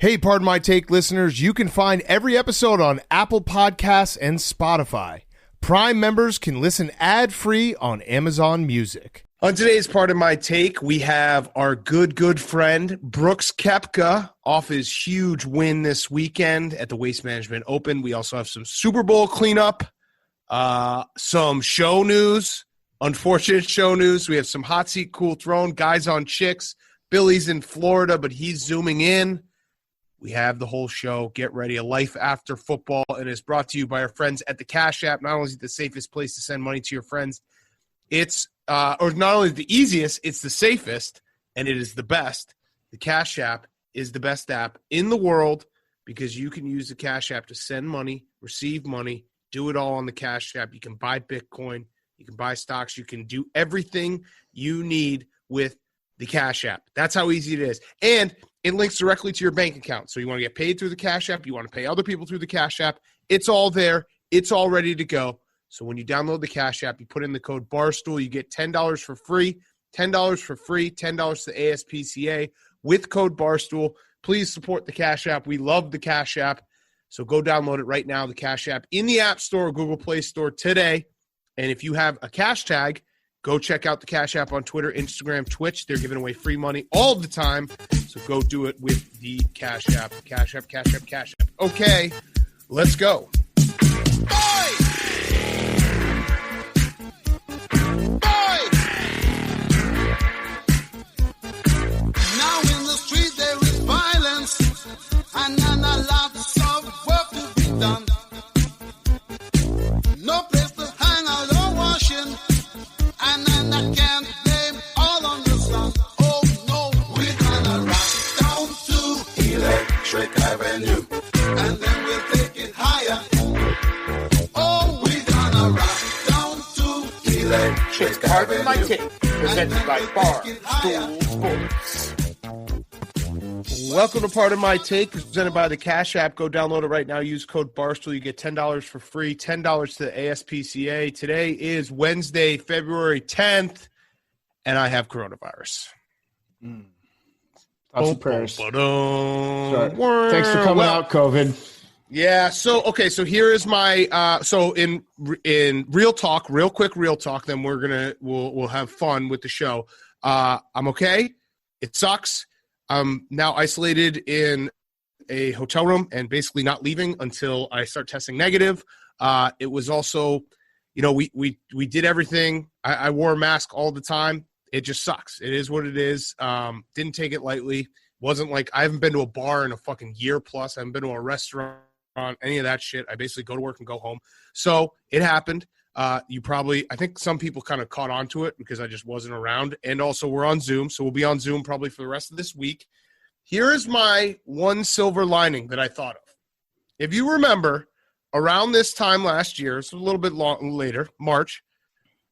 Hey, Pardon My Take listeners, you can find every episode on Apple Podcasts and Spotify. Prime members can listen ad-free on Amazon Music. On today's Pardon My Take, we have our good friend Brooks Koepka off his huge win this weekend at the Waste Management Open. We also have some Super Bowl cleanup, some show news, unfortunate show news. We have some hot seat, cool throne, guys on chicks. Billy's in Florida, but he's zooming in. We have the whole show. Get ready. A life after football. And is brought to you by our friends at the Cash App. Not only is it the safest place to send money to your friends, it's or not only the easiest, it's the safest, and it is the best. The Cash App is the best app in the world because you can use the Cash App to send money, receive money, do it all on the Cash App. You can buy Bitcoin. You can buy stocks. You can do everything you need with the Cash App. That's how easy it is. And it links directly to your bank account. So you want to get paid through the Cash App. You want to pay other people through the Cash App. It's all there. It's all ready to go. So when you download the Cash App, you put in the code BARSTOOL. You get $10 for free. $10 for free. $10 to the ASPCA with code BARSTOOL. Please support the Cash App. We love the Cash App. So go download it right now, the Cash App, in the App Store or Google Play Store today. And if you have a cash tag, go check out the Cash App on Twitter, Instagram, Twitch. They're giving away free money all the time. So go do it with the Cash App. Cash App, Cash App, Cash App. Okay, let's go. Now in the street there is violence, and a lot of work to be done. No place to hang out or washing. And then I can't blame all on the sun. Oh no, we're gonna rock down to Electric Avenue, and then we'll take it higher. Oh, we're gonna rock down to Electric It's Pardon My Avenue. Take, presented by Barstool Sports. Welcome to Pardon My Take, presented by the Cash App. Go download it right now. Use code BARSTOOL. You get $10 for free, $10 to the ASPCA. Today is Wednesday, February 10th, and I have coronavirus. Thoughts and prayers. Sorry. Sorry. Thanks for coming out, COVID. Yeah, so here is my so in real talk, real quick real talk, then we'll have fun with the show. I'm okay. It sucks. I'm now isolated in a hotel room and basically not leaving until I start testing negative. It was also, we did everything. I wore a mask all the time. It just sucks. It is what it is. Didn't take it lightly. Wasn't like I haven't been to a bar in a fucking year plus. I haven't been to a restaurant, any of that shit. I basically go to work and go home. So it happened. I think some people kind of caught on to it because I just wasn't around. And also we're on Zoom, so we'll be on Zoom probably for the rest of this week. Here is my one silver lining that I thought of. If you remember, around this time last year, it's a little bit later, March,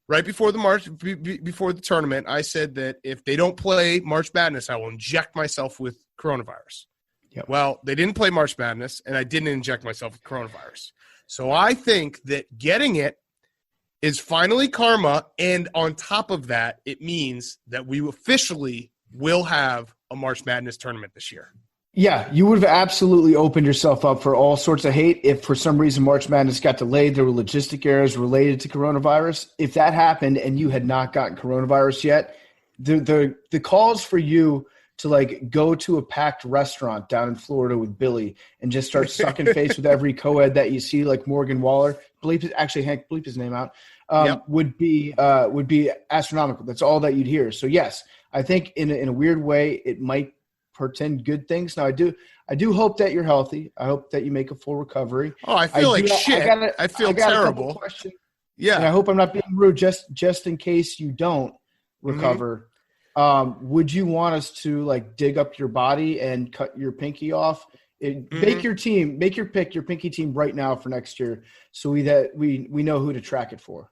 right before the tournament, I said that if they don't play March Madness, I will inject myself with coronavirus. Yep. Well, they didn't play March Madness, and I didn't inject myself with coronavirus. So I think that getting it is finally karma, and on top of that, it means that we officially will have a March Madness tournament this year. Yeah, you would have absolutely opened yourself up for all sorts of hate if for some reason March Madness got delayed. There were logistic errors related to coronavirus. If that happened and you had not gotten coronavirus yet, the calls for you to go to a packed restaurant down in Florida with Billy and just start sucking face with every co-ed that you see, like Morgan Waller, Hank, bleep his name out, would be astronomical. That's all that you'd hear. So yes, I think in a weird way, it might portend good things. Now I do hope that you're healthy. I hope that you make a full recovery. Oh, I feel like shit. I feel terrible. Yeah. And I hope I'm not being rude just in case you don't recover. Would you want us to dig up your body and cut your pinky off? Make your pinky team right now for next year, so we know who to track it for.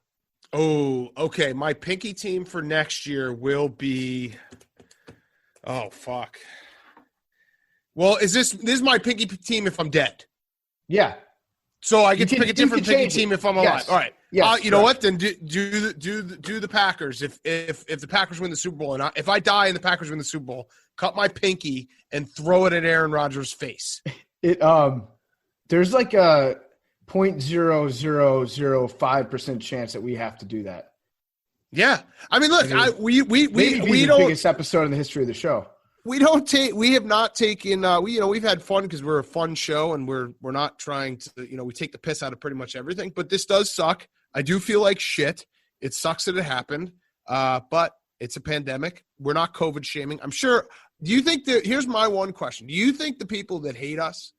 Oh, okay. My pinky team for next year will be. Oh fuck. Well, this is my pinky team if I'm dead? Yeah. So I get to pick a different pinky team if I'm alive. Yes. All right. Yes, you know what? Then do the Packers. If the Packers win the Super Bowl, and if I die and the Packers win the Super Bowl, cut my pinky and throw it at Aaron Rodgers' face. There's like a 0.0005% chance that we have to do that. Yeah, I mean, look, we the don't biggest episode in the history of the show. We have not taken we've had fun because we're a fun show and we're not trying to we take the piss out of pretty much everything, but this does suck. I do feel like shit. It sucks that it happened, but it's a pandemic. We're not COVID shaming. I'm sure. Do you think here's my one question. Do you think the people that hate us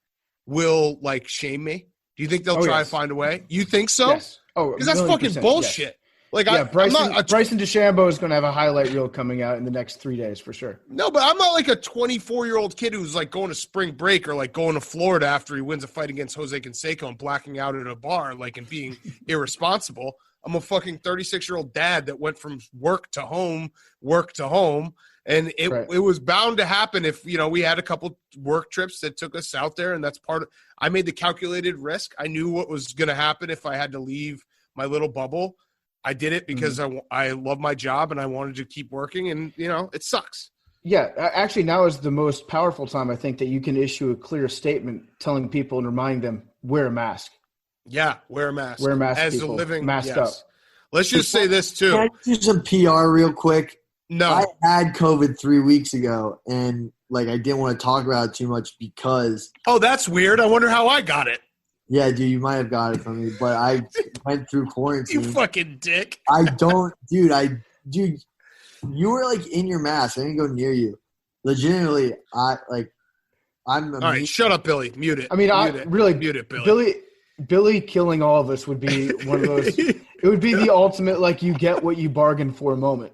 will like shame me? Do you think they'll try to find a way? You think so? Yes. Oh, because that's fucking bullshit. Yes. Like, yeah, Bryson DeChambeau is going to have a highlight reel coming out in the next 3 days for sure. No, but I'm not like a 24-year-old kid who's like going to spring break or like going to Florida after he wins a fight against Jose Canseco and blacking out at a bar, like, and being irresponsible. I'm a fucking 36-year-old dad that went from work to home, and it was bound to happen if we had a couple work trips that took us out there, and that's part of. I made the calculated risk. I knew what was going to happen if I had to leave my little bubble. I did it because I love my job and I wanted to keep working, and it sucks. Yeah, actually now is the most powerful time, I think, that you can issue a clear statement telling people and reminding them, wear a mask. Yeah, wear a mask. Wear a mask, as people. a living mask up. Let's just say this too. Can I do some PR real quick? No, I had COVID 3 weeks ago, and like I didn't want to talk about it too much because. Oh, that's weird. I wonder how I got it. Yeah, dude, you might have got it from me, but I went through quarantine. You fucking dick. Dude, you were like in your mask. I didn't go near you. Legitimately, I'm. All right, shut up, Billy. Mute it. I mean, mute it, Billy. Billy killing all of us would be one of those. It would be the ultimate, like, you get what you bargained for moment.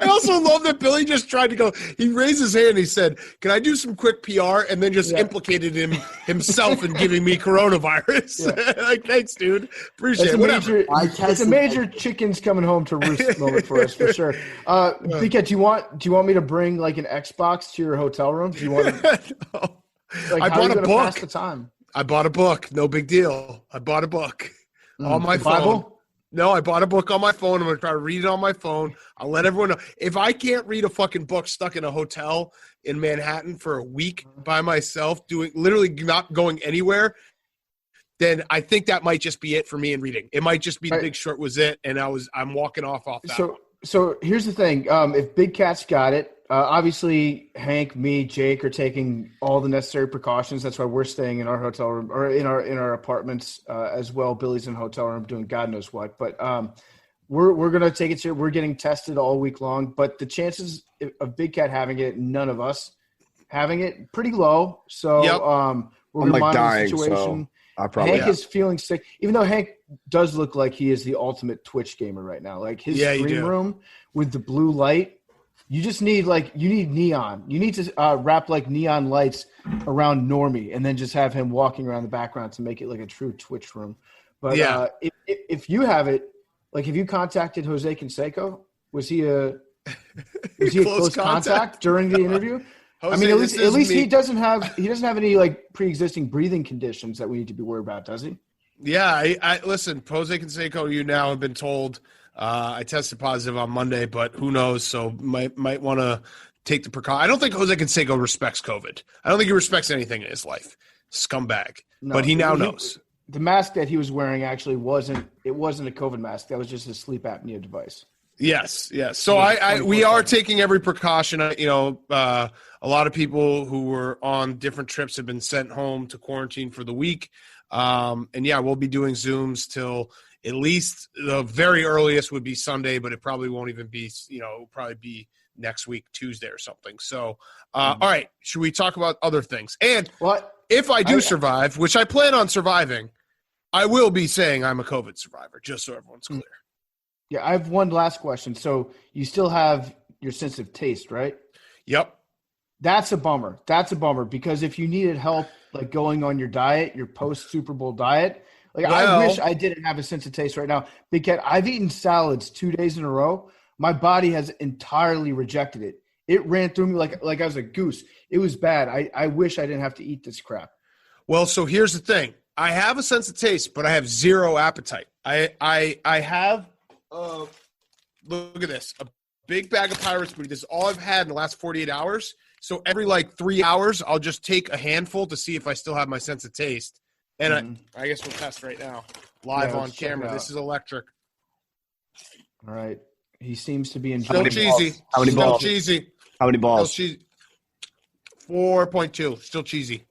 I also love that Billy just tried to go. He raised his hand. He said, "Can I do some quick PR?" And then just implicated himself in giving me coronavirus. Yeah. Like, thanks, dude. Appreciate it. It's a major chickens coming home to roost moment for us for sure. BK, do you want me to bring like an Xbox to your hotel room? Do you want? No. Like, I brought a book. Pass the time? I bought a book. No big deal. I bought a book on my phone. Bible? No, I bought a book on my phone. I'm going to try to read it on my phone. I'll let everyone know. If I can't read a fucking book stuck in a hotel in Manhattan for a week by myself, literally not going anywhere, then I think that might just be it for me in reading. It might just be The Big Short was it, and I'm walking off that. So here's the thing. If Big Cat's got it, obviously Hank, me, Jake are taking all the necessary precautions. That's why we're staying in our hotel room or in our apartments as well. Billy's in a hotel room doing God knows what. But we're gonna take it. We're getting tested all week long. But the chances of Big Cat having it, none of us having it, pretty low. So we're gonna monitor the situation. So I probably Hank is feeling sick, even though Hank does look like he is the ultimate Twitch gamer right now. Like his stream room with the blue light. You just need you need neon. You need to wrap like neon lights around Normie and then just have him walking around the background to make it like a true Twitch room. But if you have it, like, have you contacted Jose Canseco? Was he a close contact during the interview? Jose, I mean, at least he doesn't have any like pre-existing breathing conditions that we need to be worried about, does he? Yeah, I listen, Jose Canseco, you now have been told. I tested positive on Monday, but who knows? So might want to take the precaution. I don't think Jose Canseco respects COVID. I don't think he respects anything in his life. Scumbag. No, but he now knows. The mask that he was wearing actually wasn't a COVID mask. That was just a sleep apnea device. Yes. So we are taking every precaution. A lot of people who were on different trips have been sent home to quarantine for the week. We'll be doing Zooms till at least the very earliest would be Sunday, but it probably won't even be, it'll probably be next week, Tuesday or something. So, all right, should we talk about other things? And if I do survive, which I plan on surviving, I will be saying I'm a COVID survivor, just so everyone's clear. Yeah, I have one last question. So you still have your sense of taste, right? Yep. That's a bummer. Because if you needed help, like going on your diet, your post-Super Bowl diet, I wish I didn't have a sense of taste right now. Big Cat, I've eaten salads 2 days in a row. My body has entirely rejected it. It ran through me like I was a goose. It was bad. I wish I didn't have to eat this crap. Well, so here's the thing. I have a sense of taste, but I have zero appetite. I have look at this. A big bag of Pirates booty. This is all I've had in the last 48 hours. So every 3 hours, I'll just take a handful to see if I still have my sense of taste. And I guess we'll test right now, live on camera. This is electric. All right. He seems to be enjoying Still cheesy. How many balls? Still cheesy. How many balls? Still cheesy. 4.2. Still cheesy.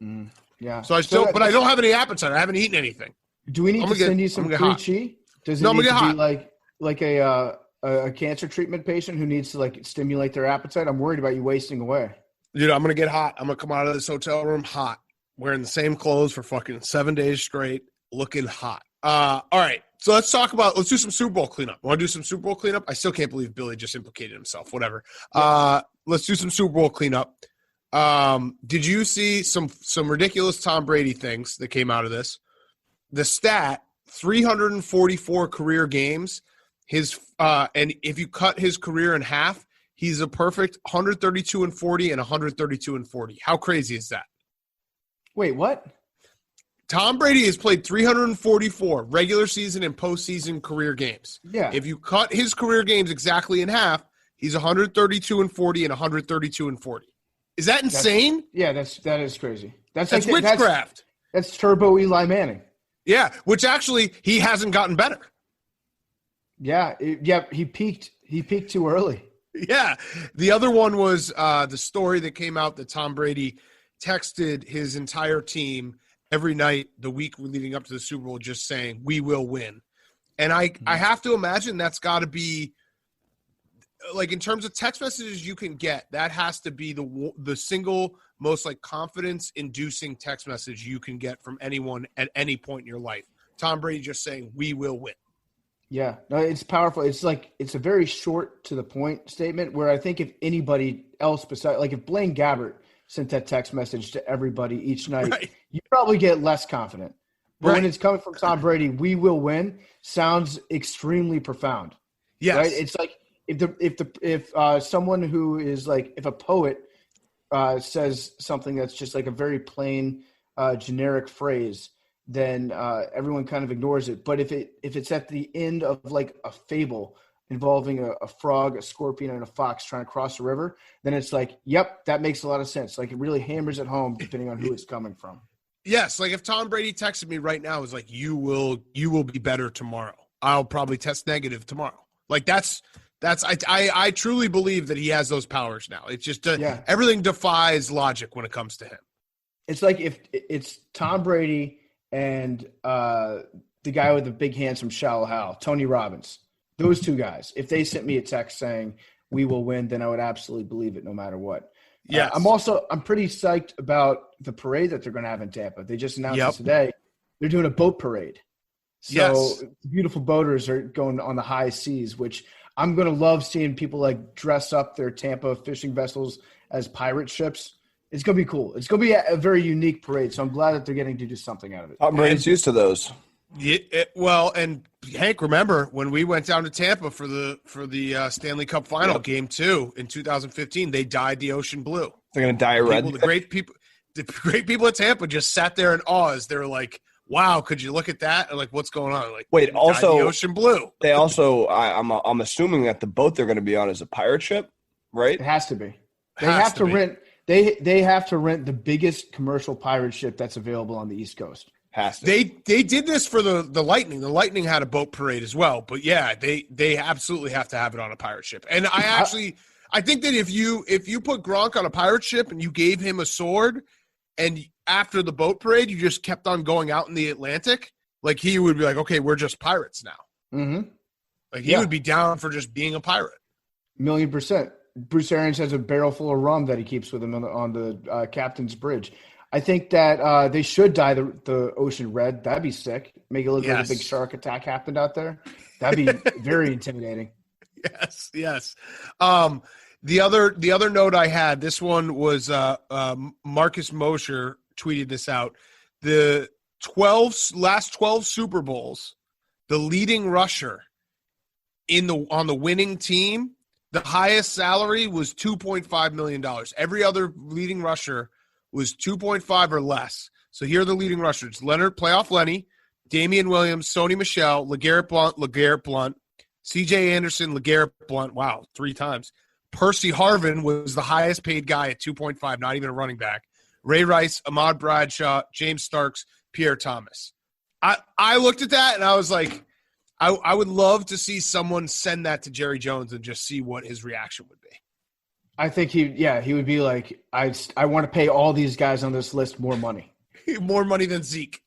Yeah. So but I don't have any appetite. I haven't eaten anything. Do we need to send you some free chi? Does it need to be like a cancer treatment patient who needs to stimulate their appetite? I'm worried about you wasting away. Dude, I'm going to get hot. I'm going to come out of this hotel room hot, wearing the same clothes for fucking 7 days straight, looking hot. All right. So let's do some Super Bowl cleanup. Want to do some Super Bowl cleanup? I still can't believe Billy just implicated himself. Whatever. Let's do some Super Bowl cleanup. Did you see some ridiculous Tom Brady things that came out of this? The stat, 344 career games. And if you cut his career in half, he's a perfect 132-40 and 132-40. How crazy is that? Wait, what? Tom Brady has played 344 regular season and postseason career games. Yeah. If you cut his career games exactly in half, he's 132-40 and 132-40. Is that insane? That is crazy. That's witchcraft. That's Turbo Eli Manning. Yeah, which actually he hasn't gotten better. Yeah, he peaked. He peaked too early. Yeah. The other one was the story that came out that Tom Brady texted his entire team every night the week leading up to the Super Bowl just saying, "We will win." And I have to imagine that's got to be, in terms of text messages you can get, that has to be the single most confidence-inducing text message you can get from anyone at any point in your life. Tom Brady just saying, "We will win." Yeah, no, it's powerful. It's it's a very short to the point statement where I think if anybody else besides, if Blaine Gabbert sent that text message to everybody each night, right, you probably get less confident. But when it's coming from Tom Brady, "We will win," sounds extremely profound. Yes. Right? It's if someone who is if a poet says something that's just a very plain generic phrase, then everyone kind of ignores it. But if it's at the end of a fable involving a frog, a scorpion, and a fox trying to cross a river, then it's yep, that makes a lot of sense. It really hammers it home depending on who it's coming from. Yes, if Tom Brady texted me right now, it's you will be better tomorrow. I'll probably test negative tomorrow. I truly believe that he has those powers now. It's just everything defies logic when it comes to him. It's if it's Tom Brady and the guy with the big handsome shallow Hal, Tony Robbins, those two guys, if they sent me a text saying "we will win," then I would absolutely believe it no matter what. Yeah, I'm pretty psyched about the parade that they're going to have in Tampa. They just announced it today. They're doing a boat parade. So beautiful boaters are going on the high seas, which I'm going to love seeing people dress up their Tampa fishing vessels as pirate ships. It's going to be cool. It's going to be a very unique parade, so I'm glad that they're getting to do something out of it. Tom Brady's used to those. Yeah, and Hank, remember when we went down to Tampa for the Stanley Cup Final, Game 2 in 2015? They dyed the ocean blue. They're going to dye red. The great people at Tampa just sat there in awe as they were like, "Wow, could you look at that?" And what's going on? Wait, also the ocean blue. They also, I'm assuming that the boat they're going to be on is a pirate ship, right? It has to be. They have to rent. They have to rent the biggest commercial pirate ship that's available on the East Coast. Has to. They did this for the Lightning. The Lightning had a boat parade as well. But yeah, they absolutely have to have it on a pirate ship. And I think that if you put Gronk on a pirate ship and you gave him a sword, and after the boat parade you just kept on going out in the Atlantic, he would be okay, we're just pirates now. Mm-hmm. He would be down for just being a pirate. 1,000,000%. Bruce Arians has a barrel full of rum that he keeps with him on the captain's bridge. I think that they should dye the ocean red. That'd be sick. Make it look like a big shark attack happened out there. That'd be very intimidating. Yes. The other note I had, this one was Marcus Mosher tweeted this out. The last 12 Super Bowls, the leading rusher on the winning team, the highest salary was $2.5 million. Every other leading rusher was 2.5 or less. So here are the leading rushers: Playoff Lenny, Damian Williams, Sony Michel, LeGarrette Blount, CJ Anderson, LeGarrette Blount. Wow, 3 times. Percy Harvin was the highest paid guy at 2.5, not even a running back. Ray Rice, Ahmad Bradshaw, James Starks, Pierre Thomas. I looked at that and I was like, I would love to see someone send that to Jerry Jones and just see what his reaction would be. I think he would be like, I want to pay all these guys on this list more money. More money than Zeke.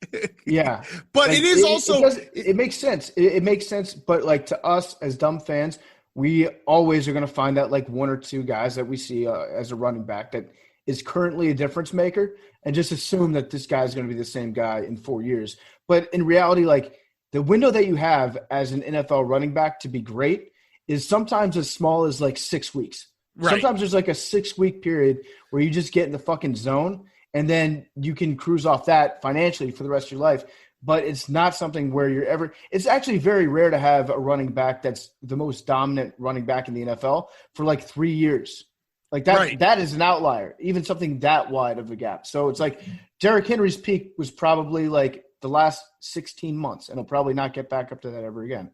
Yeah. But like, it makes sense. It makes sense. But like to us as dumb fans, we always are going to find that like 1 or 2 guys that we see as a running back that is currently a difference maker and just assume that this guy is going to be the same guy in 4 years. But in reality, like the window that you have as an NFL running back to be great is sometimes as small as like 6 weeks. Right. Sometimes there's like a 6-week period where you just get in the fucking zone and then you can cruise off that financially for the rest of your life. But it's not something where you're ever – it's actually very rare to have a running back that's the most dominant running back in the NFL for like 3 years. Like that, right. That is an outlier, even something that wide of a gap. So it's like Derrick Henry's peak was probably like the last 16 months, and he'll probably not get back up to that ever again.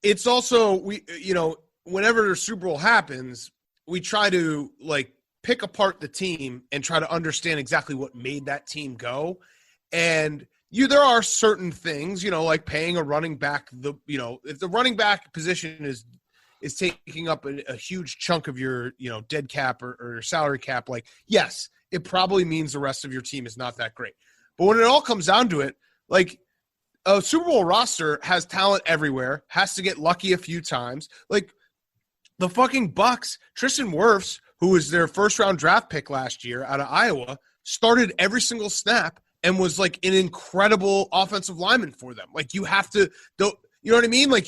It's also whenever the Super Bowl happens, we try to like pick apart the team and try to understand exactly what made that team go. And there are certain things, like paying a running back. If the running back position is taking up a huge chunk of your, dead cap or salary cap, like, yes, it probably means the rest of your team is not that great. But when it all comes down to it, like a Super Bowl roster has talent everywhere, has to get lucky a few times. Like the fucking Bucks, Tristan Wirfs, who was their first-round draft pick last year out of Iowa, started every single snap and was like an incredible offensive lineman for them. Like you have to – you know what I mean? Like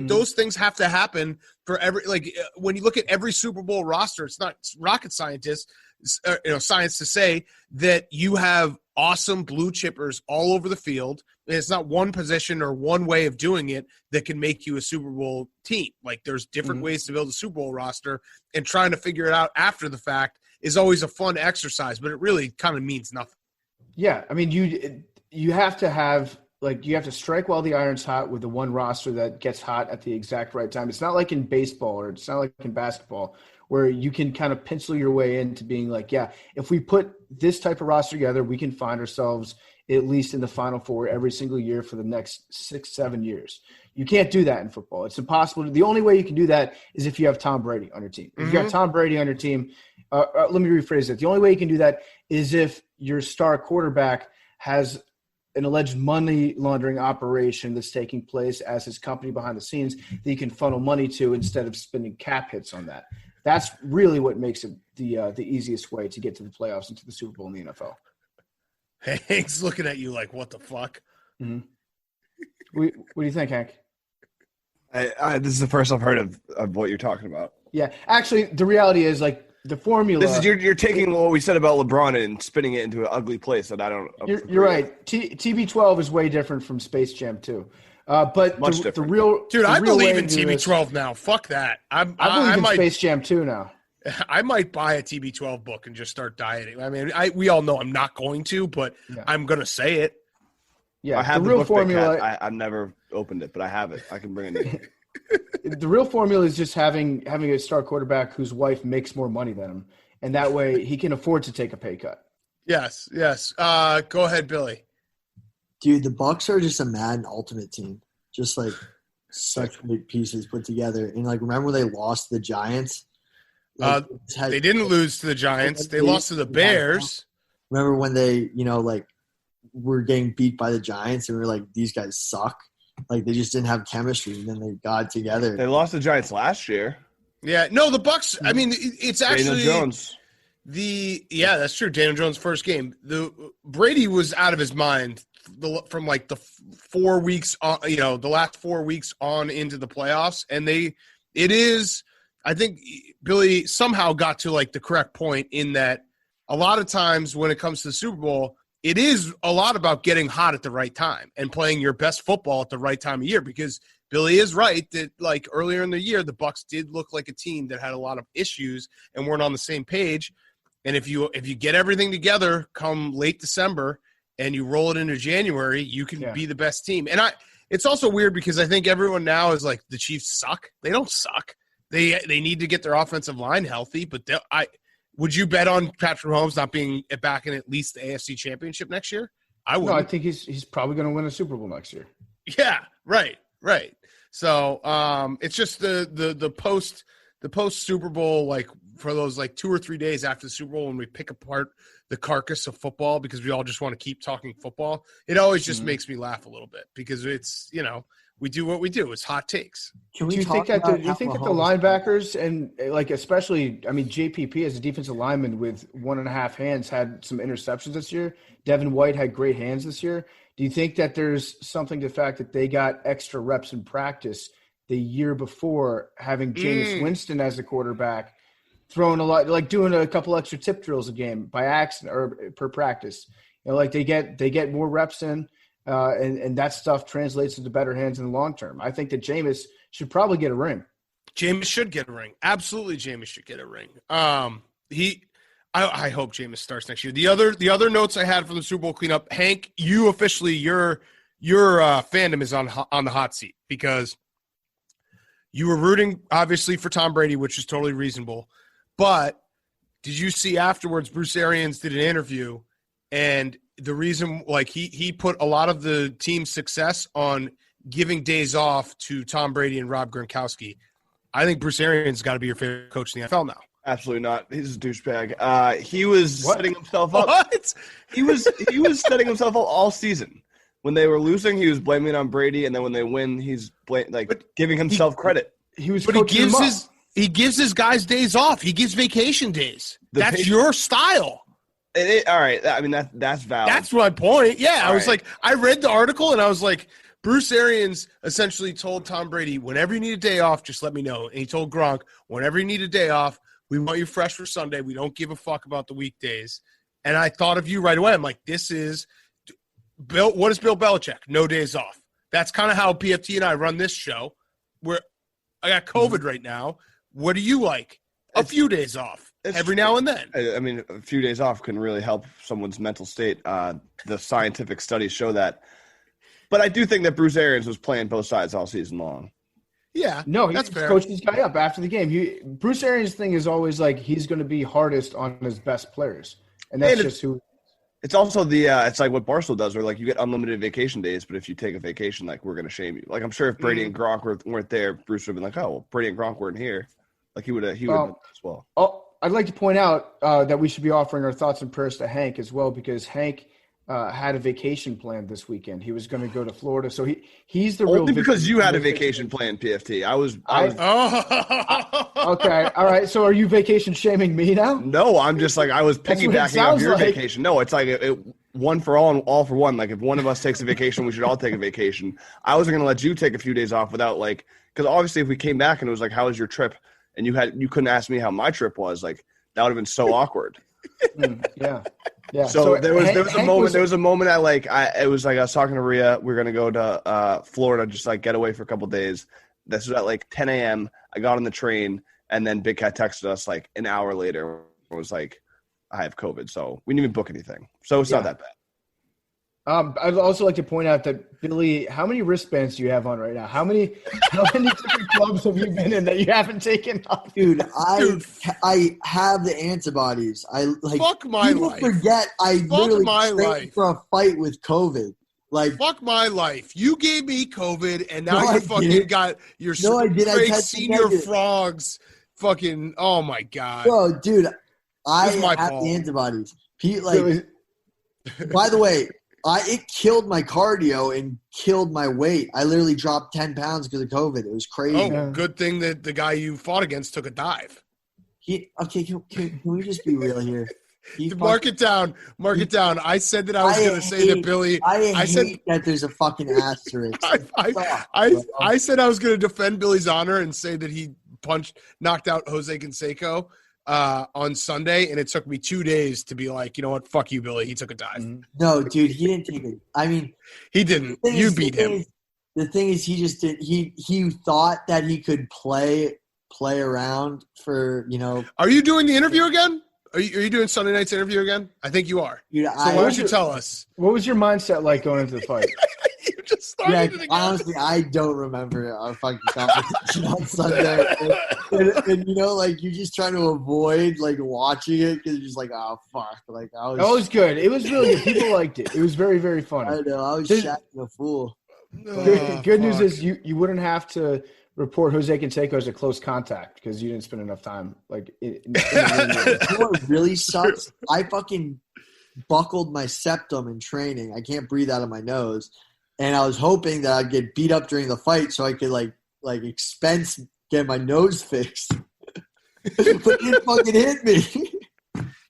those things have to happen for every – like when you look at every Super Bowl roster, it's not rocket science to say that you have awesome blue chippers all over the field. And it's not one position or one way of doing it that can make you a Super Bowl team. Like there's different ways to build a Super Bowl roster, and trying to figure it out after the fact is always a fun exercise, but it really kind of means nothing. Yeah. I mean, you have to have – like you have to strike while the iron's hot with the one roster that gets hot at the exact right time. It's not like in baseball or it's not like in basketball where you can kind of pencil your way into being like, yeah, if we put this type of roster together, we can find ourselves at least in the Final Four every single year for the next 6-7 years. You can't do that in football. It's impossible. The only way you can do that is if you have Tom Brady on your team. If you got Tom Brady on your team, let me rephrase it. The only way you can do that is if your star quarterback has an alleged money laundering operation that's taking place as his company behind the scenes that you can funnel money to instead of spending cap hits on that. That's really what makes it the easiest way to get to the playoffs and to the Super Bowl in the NFL. Hank's looking at you like, what the fuck? Mm-hmm. What do you think, Hank? This is the first I've heard of what you're talking about. Yeah, actually, the reality is like the formula. This is you're taking what we said about LeBron and spinning it into an ugly place that I don't. You're right. TB12 is way different from Space Jam 2. But Much the real dude, the I real believe in TB12 now. Fuck that. I believe in Space Jam 2 now. I might buy a TB12 book and just start dieting. I mean, we all know I'm not going to, but yeah. I'm going to say it. Yeah, I have the real formula. I've never opened it, but I have it. I can bring it in. The real formula is just having a star quarterback whose wife makes more money than him, and that way he can afford to take a pay cut. Yes. Go ahead, Billy. Dude, the Bucks are just a Madden Ultimate team. Just like such great pieces put together. And like, remember when they lost to the Giants? Like, they didn't lose to the Giants. They lost to the Bears. Remember when they, were getting beat by the Giants and we were like, these guys suck. Like they just didn't have chemistry, and then they got together. They lost the Giants last year. Yeah, no, the Bucks. I mean, it's actually Daniel Jones. That's true. Daniel Jones' first game. Brady was out of his mind from like the 4 weeks on. The last 4 weeks on into the playoffs, and I think Billy somehow got to like the correct point in that a lot of times when it comes to the Super Bowl, it is a lot about getting hot at the right time and playing your best football at the right time of year, because Billy is right that like earlier in the year, the Bucks did look like a team that had a lot of issues and weren't on the same page. And if you get everything together come late December and you roll it into January, you can be the best team. And it's also weird because I think everyone now is like the Chiefs suck. They don't suck. They need to get their offensive line healthy. But would you bet on Patrick Mahomes not being back in at least the AFC Championship next year? I would. No, I think he's probably going to win a Super Bowl next year. Yeah, right. So it's just the post Super Bowl, like for those like 2 or 3 days after the Super Bowl when we pick apart the carcass of football because we all just want to keep talking football. It always just makes me laugh a little bit because it's, we do what we do. It's hot takes. Do you think that the linebackers and like especially, I mean, JPP as a defensive lineman with 1.5 hands had some interceptions this year. Devin White had great hands this year. Do you think that there's something to the fact that they got extra reps in practice the year before having Jameis Winston as the quarterback, throwing a lot, like doing a couple extra tip drills a game by accident or per practice? Like they get more reps in. And that stuff translates into better hands in the long term. I think that Jameis should probably get a ring. Jameis should get a ring. Absolutely, Jameis should get a ring. I hope Jameis starts next year. The other notes I had from the Super Bowl cleanup, Hank, you officially your fandom is on the hot seat because you were rooting obviously for Tom Brady, which is totally reasonable. But did you see afterwards Bruce Arians did an interview and the reason, like he put a lot of the team's success on giving days off to Tom Brady and Rob Gronkowski. I think Bruce Arians got to be your favorite coach in the NFL now. Absolutely not. He's a douchebag. He was setting himself up. What? He was setting himself up all season. When they were losing, he was blaming it on Brady, and then when they win, he's giving himself credit. He gives his guys days off. He gives vacation days. That's your style. All right. I mean, that's valid. That's my point. Yeah. I was like, I read the article and I was like, Bruce Arians essentially told Tom Brady, whenever you need a day off, just let me know. And he told Gronk, whenever you need a day off, we want you fresh for Sunday. We don't give a fuck about the weekdays. And I thought of you right away. I'm like, this is Bill. What is Bill Belichick? No days off. That's kind of how PFT and I run this show. Where I got COVID right now. What do you like? A few days off. Every now and then. I mean, a few days off can really help someone's mental state. The scientific studies show that. But I do think that Bruce Arians was playing both sides all season long. Yeah. No, that's fair. Coached this guy up after the game. Bruce Arians' thing is always like he's going to be hardest on his best players. And that's just who. It's also it's like what Barstool does where like you get unlimited vacation days, but if you take a vacation, like we're going to shame you. Like I'm sure if Brady and Gronk weren't there, Bruce would have been like, oh, well, Brady and Gronk weren't here. Like he would have done as well. I'd like to point out that we should be offering our thoughts and prayers to Hank as well because Hank had a vacation planned this weekend. He was going to go to Florida, so he's the real. Only because you had a vacation planned, PFT. I was. Okay, all right. So are you vacation shaming me now? No, I'm just like I was piggybacking off your vacation. No, it's like one for all and all for one. Like if one of us takes a vacation, we should all take a vacation. I wasn't going to let you take a few days off without because obviously if we came back and it was like, how was your trip? And you couldn't ask me how my trip was. Like that would have been so awkward. Yeah. So there was a moment I was talking to Rhea. We were gonna go to Florida, just like get away for a couple days. This was at like 10 a.m. I got on the train, and then Big Cat texted us like an hour later. It was like, I have COVID, so we didn't even book anything. So it's not that bad. I'd also like to point out that Billy, how many wristbands do you have on right now? How many different clubs have you been in that you haven't taken off? Dude, I have the antibodies. Fuck my life. People forget I literally trained for a fight with COVID. Like fuck my life. You gave me COVID, and now you fucking got your straight senior frogs. Fucking oh my god, bro, dude, I have the antibodies. Pete, by the way. It killed my cardio and killed my weight. I literally dropped 10 pounds because of COVID. It was crazy. Oh, good thing that the guy you fought against took a dive. Can we just be real here? Mark it down. I said that I was going to say that Billy. I said that there's a fucking asterisk. I said I was going to defend Billy's honor and say that he knocked out Jose Canseco on Sunday, and it took me 2 days to be like, you know what, fuck you, Billy. He took a dive. No, dude, he didn't take it. I mean, he didn't. You beat him. The thing is, he just did. He thought that he could play around for. Are you doing the interview again? Are you doing Sunday night's interview again? I think you are. Dude, so why don't you tell us? What was your mindset like going into the fight? You just started it again. Honestly, I don't remember our fucking conversation on Sunday. And like you're just trying to avoid like watching it because you're just like, oh fuck. Like it was good. It was really good. People liked it. It was very, very funny. I know. I was shacking a fool. Good news is you wouldn't have to report Jose Canseco as a close contact because you didn't spend enough time. Like, you know what really sucks? I fucking buckled my septum in training. I can't breathe out of my nose, and I was hoping that I'd get beat up during the fight so I could like expense get my nose fixed. But it didn't fucking hit me.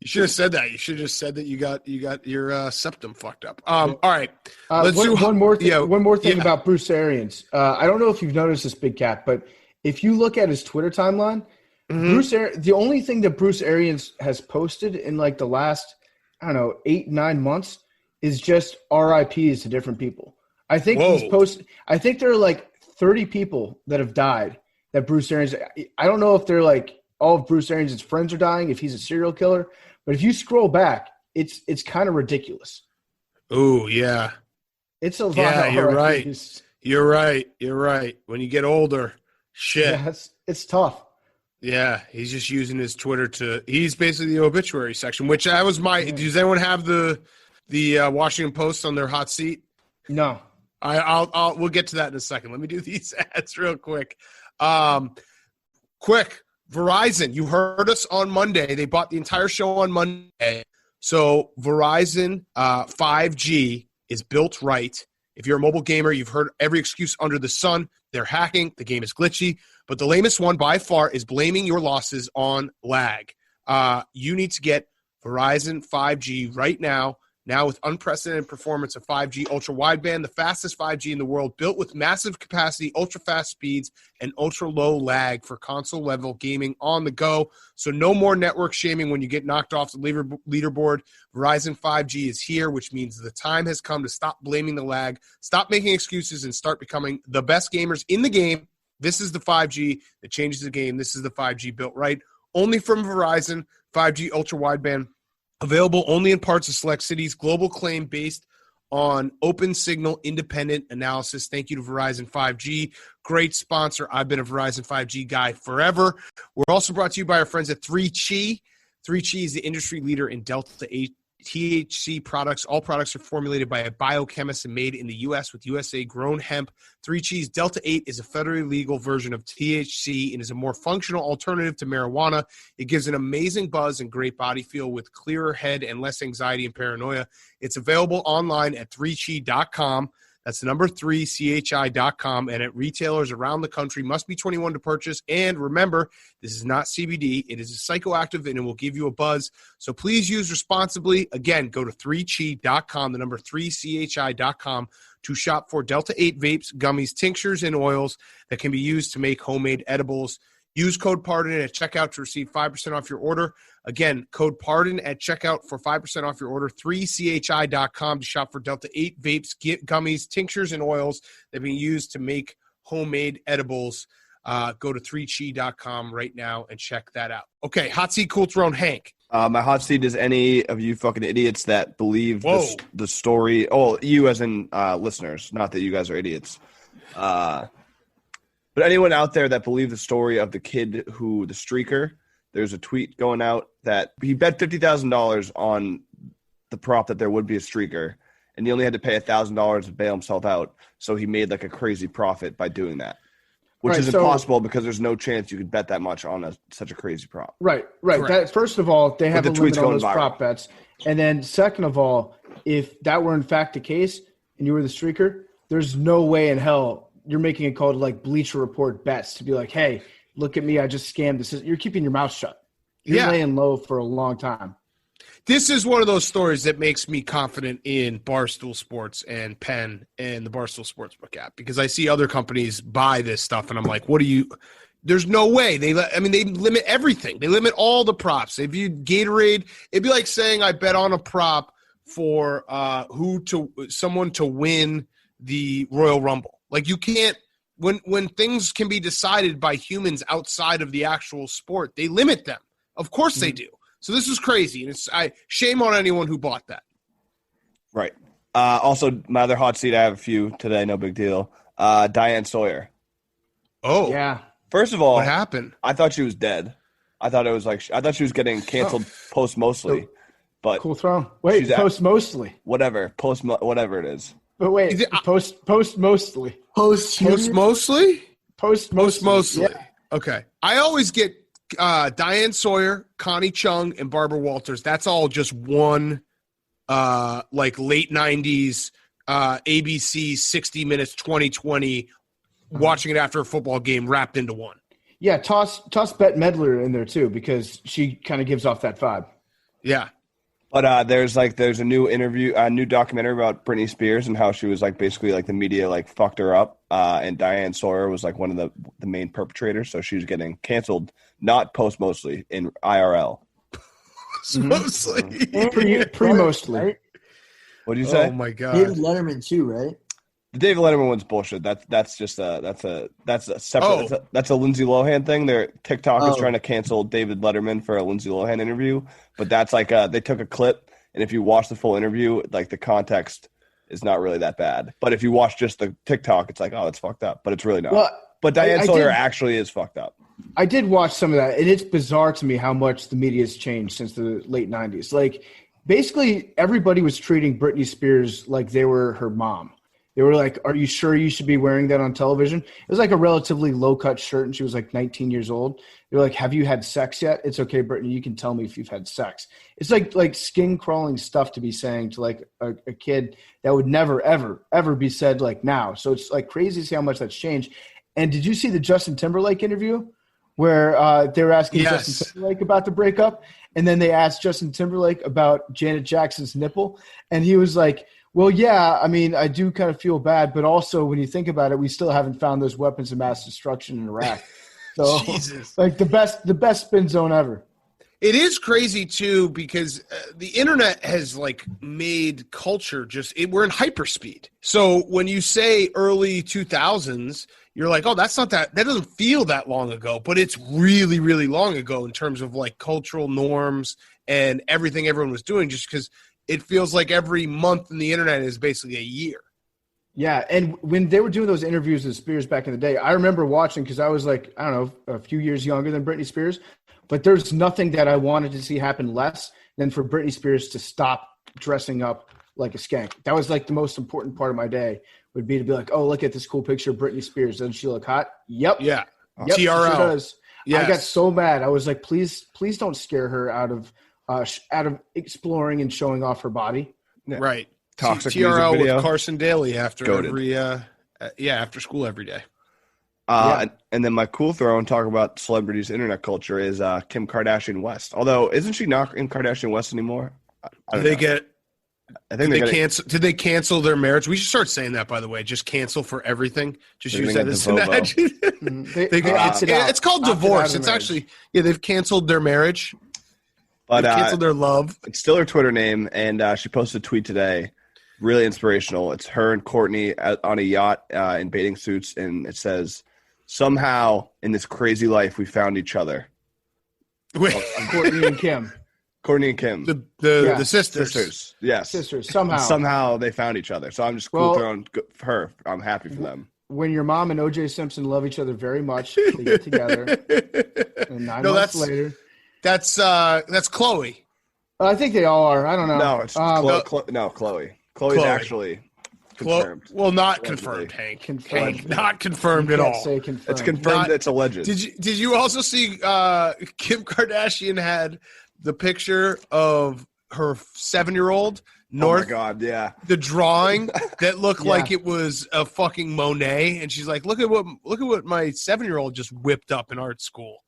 You should have said that. You should have just said that you got your septum fucked up. All right. Let's do one more thing about Bruce Arians. I don't know if you've noticed this, Big Cat, but if you look at his Twitter timeline, the only thing that Bruce Arians has posted in like the last, 8-9 months is just RIPs to different people. I think he's posted. I think there are like 30 people that have died that Bruce Arians. I don't know if they're like all of Bruce Arians' friends are dying, if he's a serial killer. But if you scroll back, it's kind of ridiculous. Oh, yeah. It's a lot. Yeah, you're right. You're right. When you get older, shit. Yeah, it's tough. Yeah, he's just using his Twitter he's basically the obituary section, which that was does anyone have the Washington Post on their hot seat? No. We'll get to that in a second. Let me do these ads real quick. Verizon, you heard us on Monday. They bought the entire show on Monday. So Verizon 5G is built right. If you're a mobile gamer, you've heard every excuse under the sun. They're hacking. The game is glitchy. But the lamest one by far is blaming your losses on lag. You need to get Verizon 5G right now. Now with unprecedented performance of 5G ultra-wideband, the fastest 5G in the world, built with massive capacity, ultra-fast speeds, and ultra-low lag for console-level gaming on the go. So no more network shaming when you get knocked off the leaderboard. Verizon 5G is here, which means the time has come to stop blaming the lag, stop making excuses, and start becoming the best gamers in the game. This is the 5G that changes the game. This is the 5G built right. Only from Verizon, 5G ultra-wideband. Available only in parts of select cities. Global claim based on open signal independent analysis. Thank you to Verizon 5G. Great sponsor. I've been a Verizon 5G guy forever. We're also brought to you by our friends at 3Chi. 3Chi is the industry leader in Delta 8 THC products. All products are formulated by a biochemist and made in the U.S. with USA-grown hemp. 3Chi's Delta 8 is a federally legal version of THC and is a more functional alternative to marijuana. It gives an amazing buzz and great body feel with clearer head and less anxiety and paranoia. It's available online at 3chi.com. That's the number 3chi.com, and at retailers around the country. Must be 21 to purchase. And remember, this is not CBD. It is a psychoactive, and it will give you a buzz. So please use responsibly. Again, go to 3chi.com, the number 3chi.com, to shop for Delta 8 vapes, gummies, tinctures, and oils that can be used to make homemade edibles. Use code PARDON at checkout to receive 5% off your order. Again, code PARDON at checkout for 5% off your order. 3chi.com to shop for Delta 8 vapes, gummies, tinctures, and oils that can be used to make homemade edibles. Go to 3chi.com right now and check that out. Okay, hot seat, cool throne, Hank. My hot seat is any of you fucking idiots that believe the story. Oh, you as in listeners, not that you guys are idiots. But anyone out there that believed the story of the kid the streaker, there's a tweet going out that he bet $50,000 on the prop that there would be a streaker, and he only had to pay $1,000 to bail himself out. So he made like a crazy profit by doing that, which is impossible because there's no chance you could bet that much on such a crazy prop. Right. That, first of all, they have a limit on those prop bets. And then second of all, if that were in fact the case and you were the streaker, there's no way in hell you're making a call to like Bleacher Report bets to be like, hey, look at me, I just scammed this. You're keeping your mouth shut. You're laying low for a long time. This is one of those stories that makes me confident in Barstool Sports and Penn and the Barstool Sportsbook app, because I see other companies buy this stuff and I'm like, there's no way. They limit everything. They limit all the props. If you Gatorade, it'd be like saying I bet on a prop for someone to win the Royal Rumble. Like you can't, when things can be decided by humans outside of the actual sport, they limit them. Of course they do. So this is crazy, and shame on anyone who bought that. Right. Also, my other hot seat, I have a few today, no big deal. Diane Sawyer. Oh. Yeah. First of all, what happened? I thought she was dead. I thought she was getting canceled post mostly. But cool throw. Wait, post mostly. Whatever it is. But wait, post mostly. Post mostly. Yeah. Okay. I always get Diane Sawyer, Connie Chung, and Barbara Walters. That's all just one, like late 90s ABC 60 Minutes 2020, watching it after a football game wrapped into one. Yeah, toss Bette Midler in there too because she kind of gives off that vibe. Yeah. But there's a new documentary about Britney Spears and how she was like basically like the media like fucked her up, and Diane Sawyer was like one of the main perpetrators, so she was getting canceled, not post mostly in IRL. Mostly, pre mostly. Right? What do you say? Oh my god, David Letterman too, right? The David Letterman one's bullshit. That's just that's a separate. That's a Lindsay Lohan thing. TikTok is trying to cancel David Letterman for a Lindsay Lohan interview, but that's like they took a clip, and if you watch the full interview, like the context is not really that bad. But if you watch just the TikTok, it's like, oh, it's fucked up, but it's really not. Well, but Diane Sawyer actually is fucked up. I did watch some of that, and it's bizarre to me how much the media has changed since the late 90s. Like, basically, everybody was treating Britney Spears like they were her mom. They were like, are you sure you should be wearing that on television? It was like a relatively low-cut shirt, and she was like 19 years old. They're like, have you had sex yet? It's okay, Britney, you can tell me if you've had sex. It's like skin-crawling stuff to be saying to like a kid that would never, ever, ever be said like now. So it's like crazy to see how much that's changed. And did you see the Justin Timberlake interview where they were asking Justin Timberlake about the breakup? And then they asked Justin Timberlake about Janet Jackson's nipple. And he was like, well, yeah, I mean, I do kind of feel bad, but also when you think about it, we still haven't found those weapons of mass destruction in Iraq. So, Jesus. Like the best spin zone ever. It is crazy too because the internet has like made culture we're in hyperspeed. So when you say early 2000s, you're like, oh, that doesn't feel that long ago, but it's really, really long ago in terms of like cultural norms and everything everyone was doing, just because it feels like every month in the internet is basically a year. Yeah, and when they were doing those interviews with Spears back in the day, I remember watching because I was like, I don't know, a few years younger than Britney Spears, but there's nothing that I wanted to see happen less than for Britney Spears to stop dressing up like a skank. That was like the most important part of my day would be to be like, oh, look at this cool picture of Britney Spears. Doesn't she look hot? Yep. Yeah. Yep, TRL. She does. Yes. I got so mad. I was like, please don't scare her out of exploring and showing off her body. Yeah. Right. Toxic TRL music video. with Carson Daly after Goated. after school every day. And then my cool throw and talk about celebrities' internet culture is Kim Kardashian West. Although, isn't she not in Kardashian West anymore? Did they cancel their marriage? We should start saying that, by the way. Just cancel for everything. Just use that as an adjective. It's called divorce. It's actually, they've canceled their marriage. But they've canceled their love. It's still her Twitter name, and she posted a tweet today. Really inspirational. It's her and Courtney on a yacht in bathing suits, and it says, somehow in this crazy life we found each other. Courtney and Kim. Courtney and Kim. The sisters. Sisters, yes. Sisters, somehow. Somehow they found each other. So I'm just throwing for her. I'm happy for them. When your mom and O.J. Simpson love each other very much, they get together. And 9 months later. That's Chloe. I think they all are. I don't know. No, it's Chloe. Chloe's actually confirmed. Well, not confirmed, Hank. Hank, not confirmed at all. Say confirmed. It's confirmed. It's alleged. Did you also see Kim Kardashian had the picture of her 7-year-old North? Oh my God, yeah. The drawing that looked like it was a fucking Monet, and she's like, "Look at what my 7-year-old just whipped up in art school."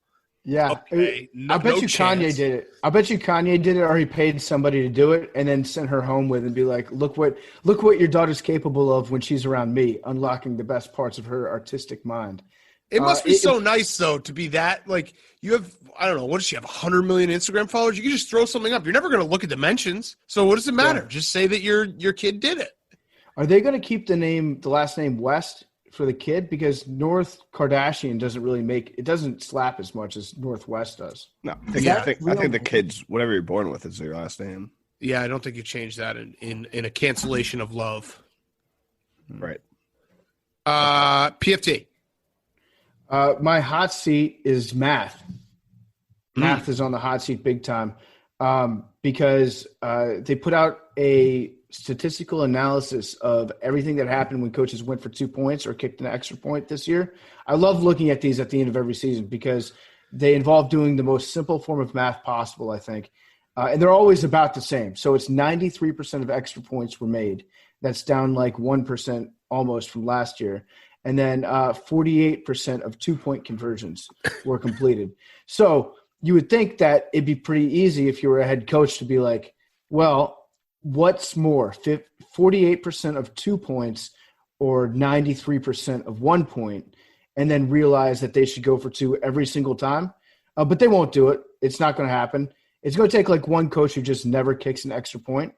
Yeah, okay. I bet you chance. Kanye did it. I bet you Kanye did it, or he paid somebody to do it, and then sent her home with and be like, "Look what your daughter's capable of when she's around me, unlocking the best parts of her artistic mind." It must be so nice though to be that like you have. I don't know. What does she have? 100 million Instagram followers. You can just throw something up. You're never going to look at the mentions. So what does it matter? Yeah. Just say that your kid did it. Are they going to keep the last name West? for the kid because North Kardashian doesn't slap as much as Northwest does. No, I think the kids, whatever you're born with, is their last name. Yeah, I don't think you change that in a cancellation of love. Right. PFT. My hot seat is math. Math is on the hot seat big time because they put out a statistical analysis of everything that happened when coaches went for 2 points or kicked an extra point this year. I love looking at these at the end of every season because they involve doing the most simple form of math possible, I think. And they're always about the same. So it's 93% of extra points were made. That's down like 1% almost from last year. And then 48% of 2-point conversions were completed. So you would think that it'd be pretty easy if you were a head coach to be like, well, what's more, 48% of 2 points or 93% of 1 point, and then realize that they should go for 2 every single time? But they won't do it. It's not going to happen. It's going to take like one coach who just never kicks an extra point.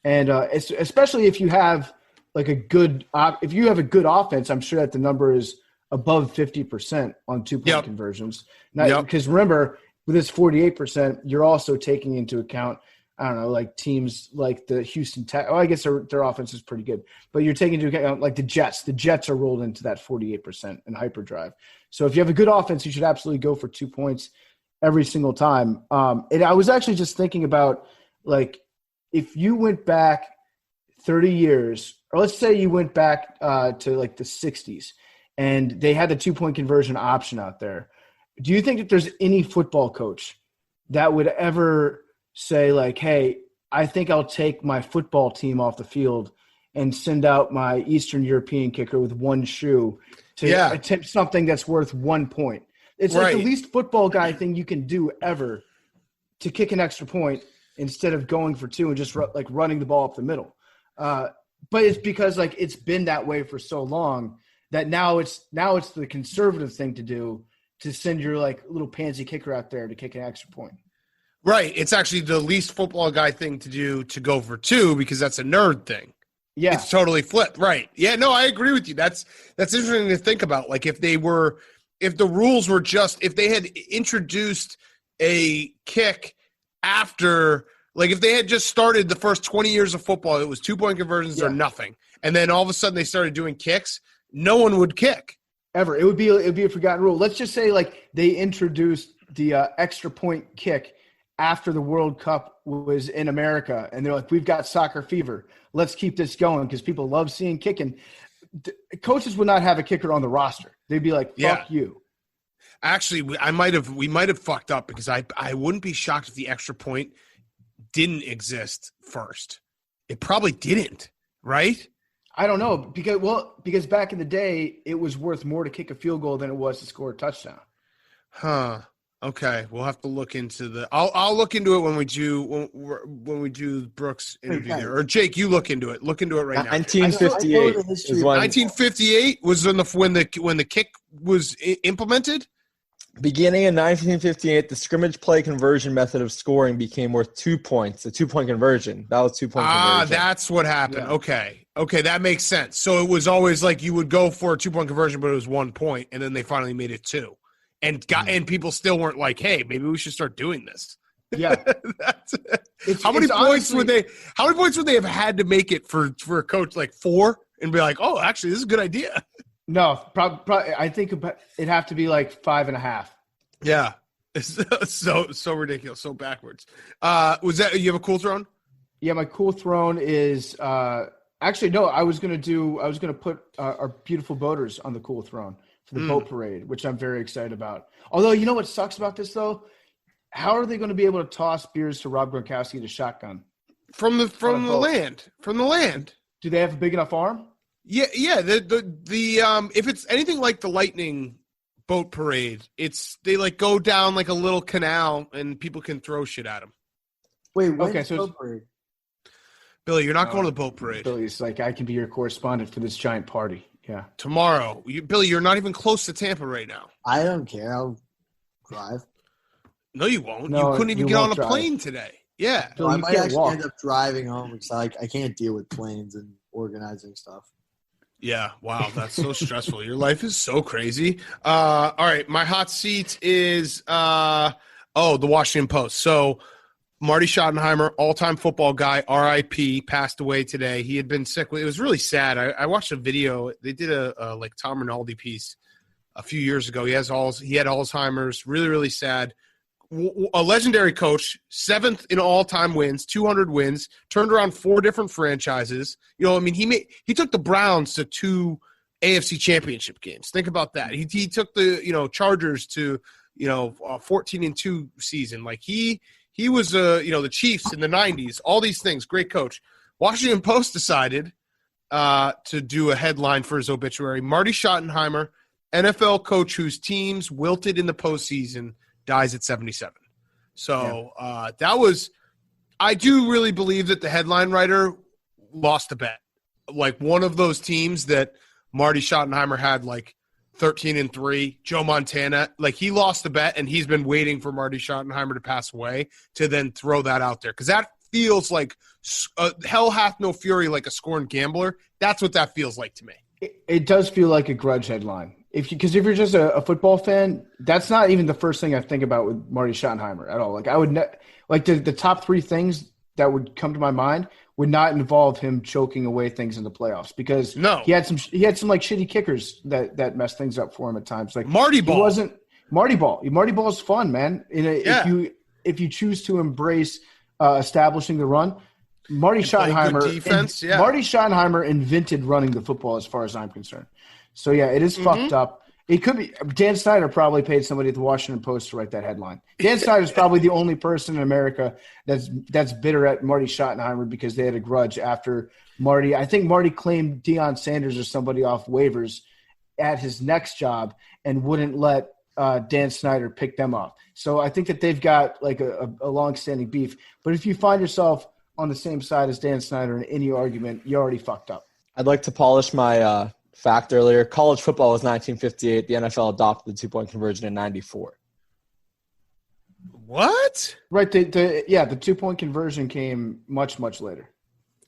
And especially if you have like a good offense, I'm sure that the number is above 50% on 2-point conversions. Because remember, with this 48%, you're also taking into account, I don't know, like teams like the Houston Tech. Oh, I guess their offense is pretty good. But you're taking into account like the Jets. The Jets are rolled into that 48% in hyperdrive. So if you have a good offense, you should absolutely go for 2 points every single time. And I was actually just thinking about, like, if you went back 30 years, or let's say you went back to like the 60s, and they had the 2-point conversion option out there, do you think that there's any football coach that would ever say like, hey, I think I'll take my football team off the field and send out my Eastern European kicker with one shoe to attempt something that's worth 1 point? It's like the least football guy thing you can do ever to kick an extra point instead of going for 2 and just like running the ball up the middle. But it's because like it's been that way for so long that now it's the conservative thing to do, to send your like little pansy kicker out there to kick an extra point. Right. It's actually the least football guy thing to do, to go for 2, because that's a nerd thing. Yeah. It's totally flipped. Right. Yeah, no, I agree with you. That's interesting to think about. Like if the rules were just, if they had introduced a kick after, like if they had just started the first 20 years of football, it was 2-point conversions or nothing. And then all of a sudden they started doing kicks, no one would kick. Ever. It would be a forgotten rule. Let's just say like they introduced the extra point kick after the World Cup was in America, and they're like, we've got soccer fever. Let's keep this going because people love seeing kicking. Coaches would not have a kicker on the roster. They'd be like, fuck you. Actually, we might have fucked up because I wouldn't be shocked if the extra point didn't exist first. It probably didn't, right? I don't know because back in the day, it was worth more to kick a field goal than it was to score a touchdown. Huh. Okay, we'll have to look into the. I'll look into it when we do Brooks' interview there. Or Jake, you look into it. Look into it right now. 1958 is when 1958 was when the kick was implemented. Beginning in 1958, the scrimmage play conversion method of scoring became worth 2 points. A 2-point conversion. That was 2-point conversion. That's what happened. Yeah. Okay, that makes sense. So it was always like you would go for a 2-point conversion, but it was 1 point, and then they finally made it 2. And people still weren't like, hey, maybe we should start doing this. Yeah. How many points would they have had to make it for a coach, like 4, and be like, oh, actually, this is a good idea? No, probably I think it'd have to be like 5.5. Yeah. It's so ridiculous, so backwards. Was that you have a cool throne? Yeah, my cool throne is actually no, I was gonna put our beautiful boaters on the cool throne for the boat parade, which I'm very excited about. Although, you know what sucks about this, though? How are they going to be able to toss beers to Rob Gronkowski to shotgun? From the land. From the land. Do they have a big enough arm? Yeah. The if it's anything like the Lightning boat parade, they like go down like a little canal and people can throw shit at them. Wait, when's the boat parade? Billy, you're not going to the boat parade. Billy's like, I can be your correspondent for this giant party. Yeah. Tomorrow. Billy, you're not even close to Tampa right now. I don't care. I'll drive. No, you won't. No, you couldn't even get on a plane today. Yeah. No, I might actually end up driving home because I can't deal with planes and organizing stuff. Yeah, wow, that's so stressful. Your life is so crazy. All right, my hot seat is the Washington Post. So Marty Schottenheimer, all-time football guy, RIP, passed away today. He had been sick. It was really sad. I watched a video. They did a like Tom Rinaldi piece a few years ago. He had Alzheimer's. Really, really sad. A legendary coach, 7th in all-time wins, 200 wins, turned around 4 different franchises. You know, I mean, he took the Browns to 2 AFC championship games. Think about that. He took the, Chargers to, 14-2 season. Like he was, the Chiefs in the 90s, all these things. Great coach. Washington Post decided to do a headline for his obituary. Marty Schottenheimer, NFL coach whose teams wilted in the postseason, dies at 77. So I do really believe that the headline writer lost a bet. Like one of those teams that Marty Schottenheimer had like 13-3, Joe Montana, like he lost a bet and he's been waiting for Marty Schottenheimer to pass away to then throw that out there. Cause that feels like hell hath no fury like a scorned gambler. That's what that feels like to me. It does feel like a grudge headline. Because if you're just a football fan, that's not even the first thing I think about with Marty Schottenheimer at all. Like I would the top 3 things that would come to my mind would not involve him choking away things in the playoffs because he had some like shitty kickers that messed things up for him at times. Like Marty Ball. He wasn't Marty Ball. Marty Ball is fun, man. If you choose to embrace establishing the run, Marty Schottenheimer defense, Marty Schottenheimer invented running the football as far as I'm concerned. So, yeah, it is fucked up. It could be – Dan Snyder probably paid somebody at the Washington Post to write that headline. Dan Snyder is probably the only person in America that's bitter at Marty Schottenheimer because they had a grudge after Marty – I think Marty claimed Deion Sanders or somebody off waivers at his next job and wouldn't let Dan Snyder pick them up. So I think that they've got like a long-standing beef. But if you find yourself on the same side as Dan Snyder in any argument, you already fucked up. I'd like to polish my fact earlier. College football was 1958. The NFL adopted the 2-point conversion in 94. What? Right. The 2-point conversion came much, much later.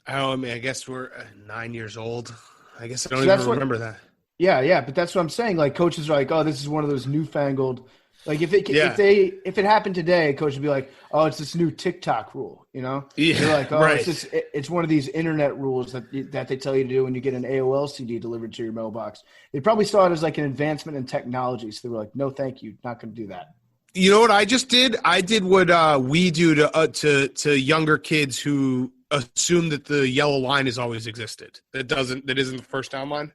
Oh, I mean, I guess we're 9 years old. I guess I don't even remember that. Yeah, but that's what I'm saying. Like coaches are like, oh, this is one of those newfangled. Like if it happened today, a coach would be like, oh, it's this new TikTok rule, Yeah. They're like, oh, right. It's one of these internet rules that they tell you to do when you get an AOL CD delivered to your mailbox. They probably saw it as like an advancement in technology, so they were like, no, thank you, not going to do that. You know what I just did? I did what we do to younger kids who assume that the yellow line has always existed. That isn't the first down line.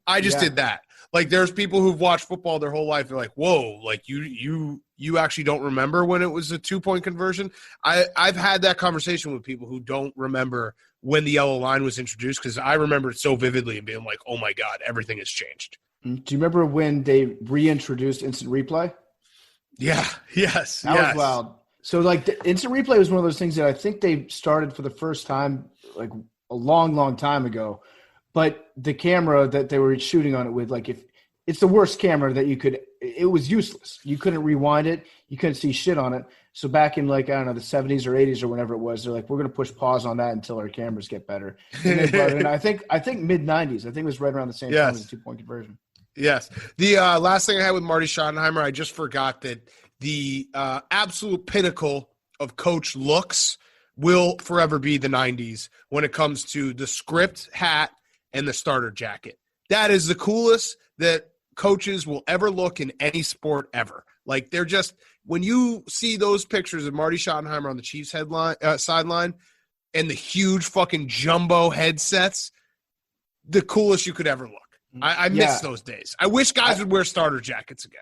I just did that. Like there's people who've watched football their whole life. They're like, whoa, like you actually don't remember when it was a 2-point conversion. I've had that conversation with people who don't remember when the yellow line was introduced because I remember it so vividly and being like, oh my God, everything has changed. Do you remember when they reintroduced instant replay? Yeah. Yes. That was wild. So like the instant replay was one of those things that I think they started for the first time like a long, long time ago. But the camera that they were shooting on it with, like if it's the worst camera that you could, it was useless. You couldn't rewind it. You couldn't see shit on it. So back in like, I don't know, the 70s or 80s or whenever it was, they're like, we're going to push pause on that until our cameras get better. And they brought it in, I think mid-90s. I think it was right around the same time as the 2-point conversion. Yes. The last thing I had with Marty Schottenheimer, I just forgot that the absolute pinnacle of coach looks will forever be the 90s when it comes to the script hat and the starter jacket. That is the coolest that coaches will ever look in any sport ever. Like they're just when you see those pictures of Marty Schottenheimer on the Chiefs sideline and the huge fucking jumbo headsets, the coolest you could ever look. I miss those days. I wish guys would wear starter jackets again.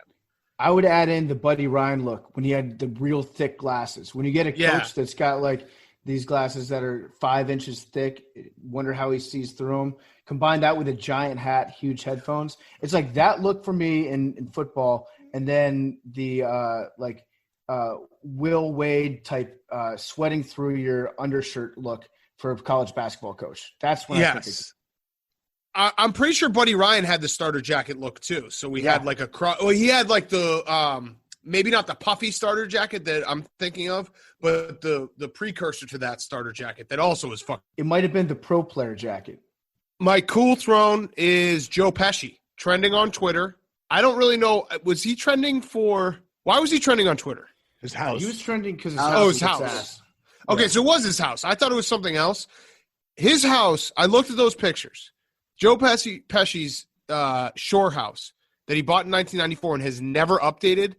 I would add in the Buddy Ryan look when he had the real thick glasses. When you get a coach that's got like these glasses that are 5 inches thick, wonder how he sees through them. Combine that with a giant hat, huge headphones. It's like that look for me in football. And then the Will Wade type sweating through your undershirt look for a college basketball coach. That's when I think I'm pretty sure Buddy Ryan had the starter jacket look too. So we had like he had like the maybe not the puffy starter jacket that I'm thinking of, but the precursor to that starter jacket that also was fucking. It might have been the pro player jacket. My cool throne is Joe Pesci, trending on Twitter. I don't really know. Was he trending for – why was he trending on Twitter? His house. He was trending because his house. Okay, so it was his house. I thought it was something else. His house, I looked at those pictures. Joe Pesci's shore house that he bought in 1994 and has never updated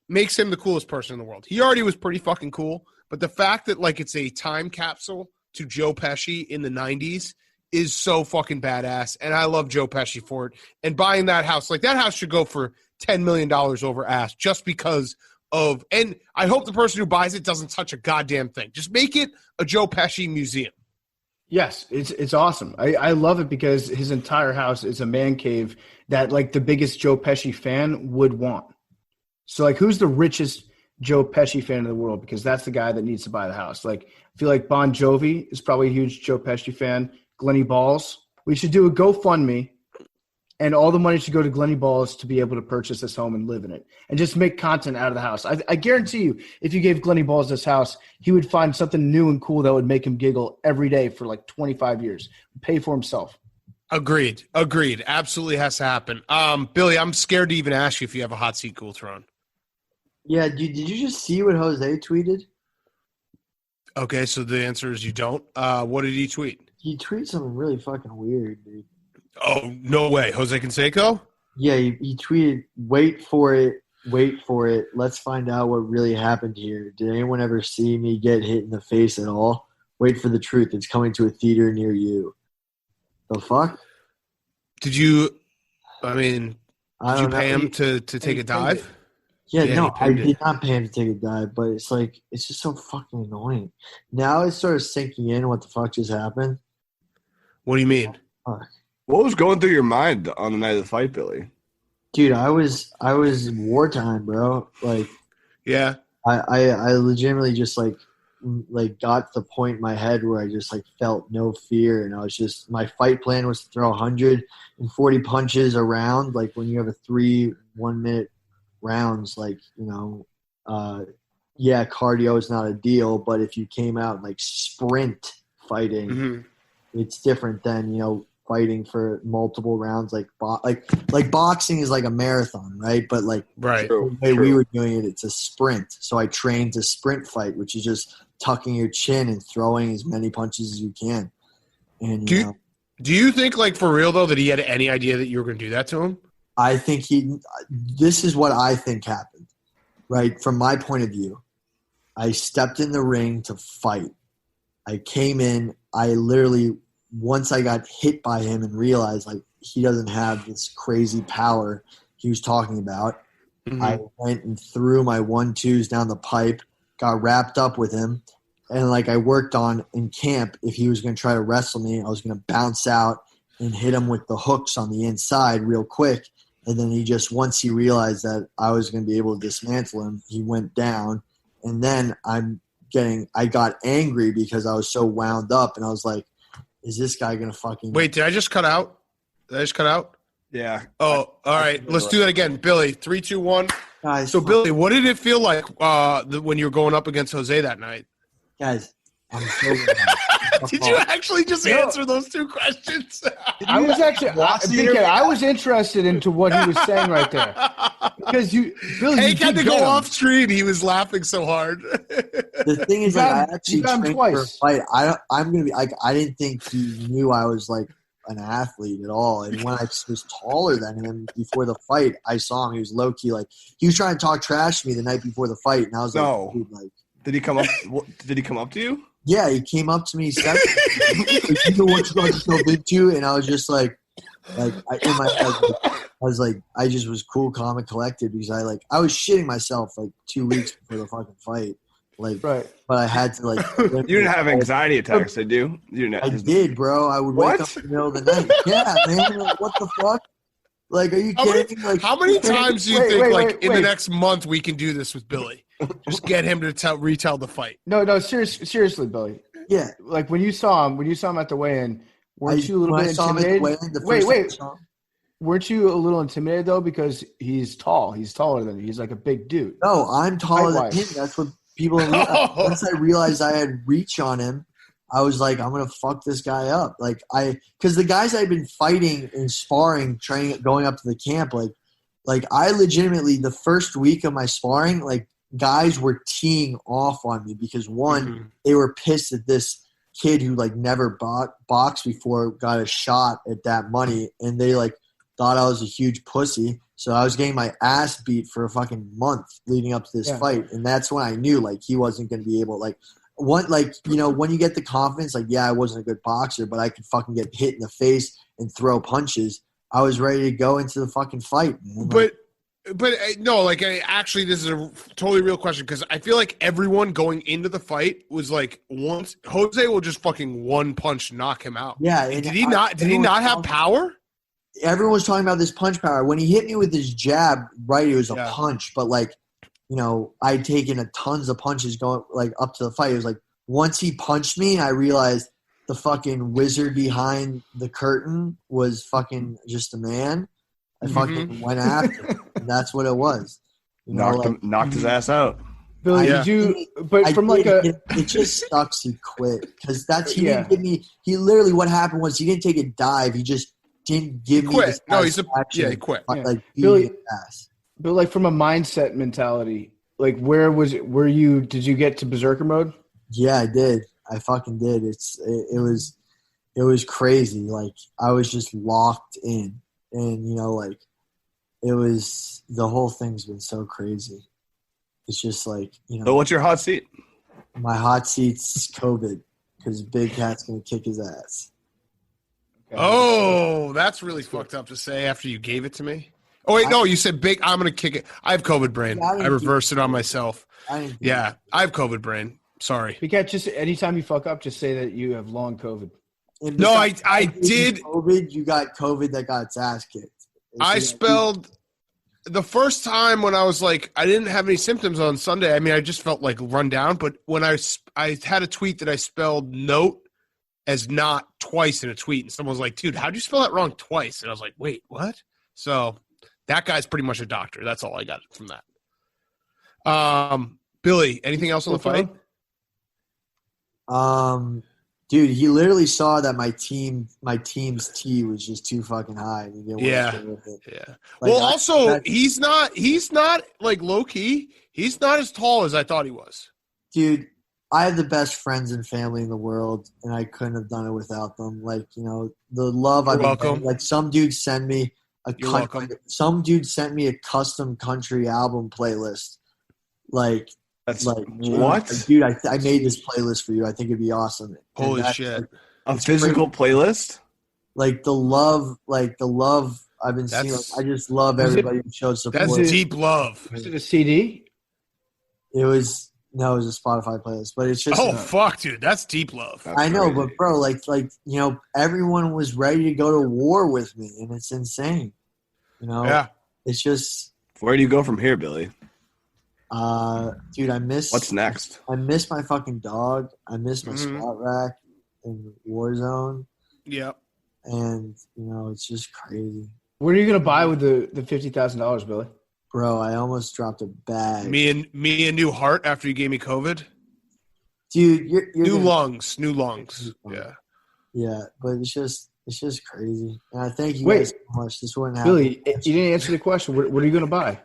makes him the coolest person in the world. He already was pretty fucking cool, but the fact that like it's a time capsule to Joe Pesci in the 90s is so fucking badass, and I love Joe Pesci for it. And buying that house, like that house should go for $10 million over ass just because of – and I hope the person who buys it doesn't touch a goddamn thing. Just make it a Joe Pesci museum. Yes, it's awesome. I love it because his entire house is a man cave that like the biggest Joe Pesci fan would want. So like who's the richest Joe Pesci fan in the world? Because that's the guy that needs to buy the house. Like I feel like Bon Jovi is probably a huge Joe Pesci fan. Glenny Balls. We should do a GoFundMe and all the money should go to Glenny Balls to be able to purchase this home and live in it and just make content out of the house. I guarantee you, if you gave Glenny Balls this house, he would find something new and cool that would make him giggle every day for like 25 years. Pay for himself. Agreed. Absolutely has to happen. Billy, I'm scared to even ask you if you have a hot seat cool throne. Yeah, dude, did you just see what Jose tweeted? Okay, so the answer is you don't. What did he tweet? He tweeted something really fucking weird, dude. Oh, no way. Jose Canseco? Yeah, he tweeted, wait for it. Let's find out what really happened here. Did anyone ever see me get hit in the face at all? Wait for the truth. It's coming to a theater near you. The fuck? Did you pay him to take a dive? Yeah, no, I did not pay him to take a dive, but it's like, it's just so fucking annoying. Now it started sinking in what the fuck just happened. What do you mean? Fuck. What was going through your mind on the night of the fight, Billy? Dude, I was wartime, bro. Like, yeah, I legitimately just like got to the point in my head where I just like felt no fear, and I was just, my fight plan was to throw 140 punches around. Like when you have a 3 1-minute rounds, like, you know, yeah, cardio is not a deal, but if you came out and like sprint fighting, it's different than, you know, fighting for multiple rounds. Like boxing is like a marathon, right? But like the way we were doing it, it's a sprint. So I trained to sprint fight, which is just tucking your chin and throwing as many punches as you can. And do you think, like, for real though, that he had any idea that you were going to do that to him? I think this is what I think happened, right? From my point of view, I stepped in the ring to fight. I came in, I literally, once I got hit by him and realized like he doesn't have this crazy power he was talking about, I went and threw my 1-2s down the pipe, got wrapped up with him, and like I worked on in camp, if he was going to try to wrestle me, I was going to bounce out and hit him with the hooks on the inside real quick. And then he just, once he realized that I was going to be able to dismantle him, he went down. And then I got angry because I was so wound up, and I was like, is this guy going to fucking – Wait, did I just cut out? Yeah. Oh, all right. Let's do that again. Billy, 3, 2, 1. Guys, so, Billy, what did it feel like when you were going up against Jose that night? Guys, I'm so Did you actually just answer those 2 questions? I was actually I was interested into what he was saying right there. Because Billy, Hank had to go off stream. He was laughing so hard. The thing is, like, I actually trained for a fight. I'm gonna be like, I didn't think he knew I was like an athlete at all. And when I was taller than him before the fight, I saw him. He was low key, like, he was trying to talk trash to me the night before the fight, and I was like, dude, like, did he come up? Did he come up to you? Yeah, he came up to me, said, you know what you got yourself into? And I was just like in my head, I was like, I just was cool, calm, and collected because I was shitting myself like 2 weeks before the fucking fight. Like, right. But I had to like. You didn't have anxiety attacks, did you? I did, bro. I would wake up in the middle of the night. Yeah, man. Like, what the fuck? Like, are you kidding? Like, how many times do you think in the next month we can do this with Billy? Just get him to retell the fight. No, seriously, Billy. Yeah. Like when you saw him at the weigh-in, weren't you a little bit intimidated? Wait. Weren't you a little intimidated though because he's tall? He's taller than you. He's like a big dude. No, I'm taller than him. That's what people realize. Once I realized I had reach on him, I was like, I'm gonna fuck this guy up. Like because the guys I'd been fighting and sparring, training, going up to the camp, like I legitimately the first week of my sparring, like guys were teeing off on me because one, they were pissed at this kid who like never boxed before got a shot at that money, and they like thought I was a huge pussy. So I was getting my ass beat for a fucking month leading up to this fight, and that's when I knew like he wasn't going to be able when you get the confidence, like I wasn't a good boxer, but I could fucking get hit in the face and throw punches. I was ready to go into the fucking fight, man. But no, like actually, this is a totally real question because I feel like everyone going into the fight was like, once Jose will just fucking one punch knock him out. Yeah, and did he not have power? Everyone was talking about this punch power. When he hit me with his jab, right, it was a punch. But, like, I'd taken tons of punches going, like, up to the fight. It was like once he punched me, I realized the fucking wizard behind the curtain was fucking just a man. I fucking went after him. And that's what it was. Knocked his ass out. Billy, did you? But it just sucks he quit because he didn't give me. He literally what happened was he didn't take a dive. He just didn't give me the satisfaction. He quit. Like Billy, but like from a mindset mentality, like were you? Did you get to berserker mode? Yeah, I did. I fucking did. It was crazy. Like I was just locked in, and like it was the whole thing's been so crazy. It's just like So what's your hot seat? My hot seat's COVID because Big Cat's gonna kick his ass. Oh, that's really fucked up to say after you gave it to me. Oh, wait, no, you said big. I'm going to kick it. I have COVID brain. I reversed it on myself. I have COVID brain. Sorry. Big Cat, just anytime you fuck up, just say that you have long COVID. No, I did. COVID, you got COVID that got its ass kicked. I spelled the first time when I was like, I didn't have any symptoms on Sunday. I mean, I just felt like run down. But when I had a tweet that I spelled note as not twice in a tweet. And someone was like, dude, how'd you spell that wrong twice? And I was like, wait, what? So that guy's pretty much a doctor. That's all I got from that. Billy, anything else on the fight? Dude, he literally saw that my team's T was just too fucking high. Yeah. Well, also, he's not like low key. He's not as tall as I thought he was. Dude, I have the best friends and family in the world, and I couldn't have done it without them. Like, the love I've been getting. Like, some dude sent me a custom country album playlist. Like, that's what? Dude, I made this playlist for you. I think it'd be awesome. Holy shit. Like, a physical playlist? Like the love I've been seeing. Like, I just love everybody who shows support. That's deep love. Was it a CD? It was a Spotify playlist, but it's just. Oh fuck, dude, that's deep love. I know, but bro, like everyone was ready to go to war with me, and it's insane. Yeah. It's just. Where do you go from here, Billy? Dude, I miss. What's next? I miss my fucking dog. I miss my squat rack in Warzone. Yep. And it's just crazy. What are you gonna buy with the $50,000, Billy? Bro, I almost dropped a bag. Me a new heart after you gave me COVID. Dude, you're new lungs. Yeah. Yeah, but it's just crazy. And I thank you guys so much. This wouldn't happen. Billy, you didn't answer the question. What are you gonna buy?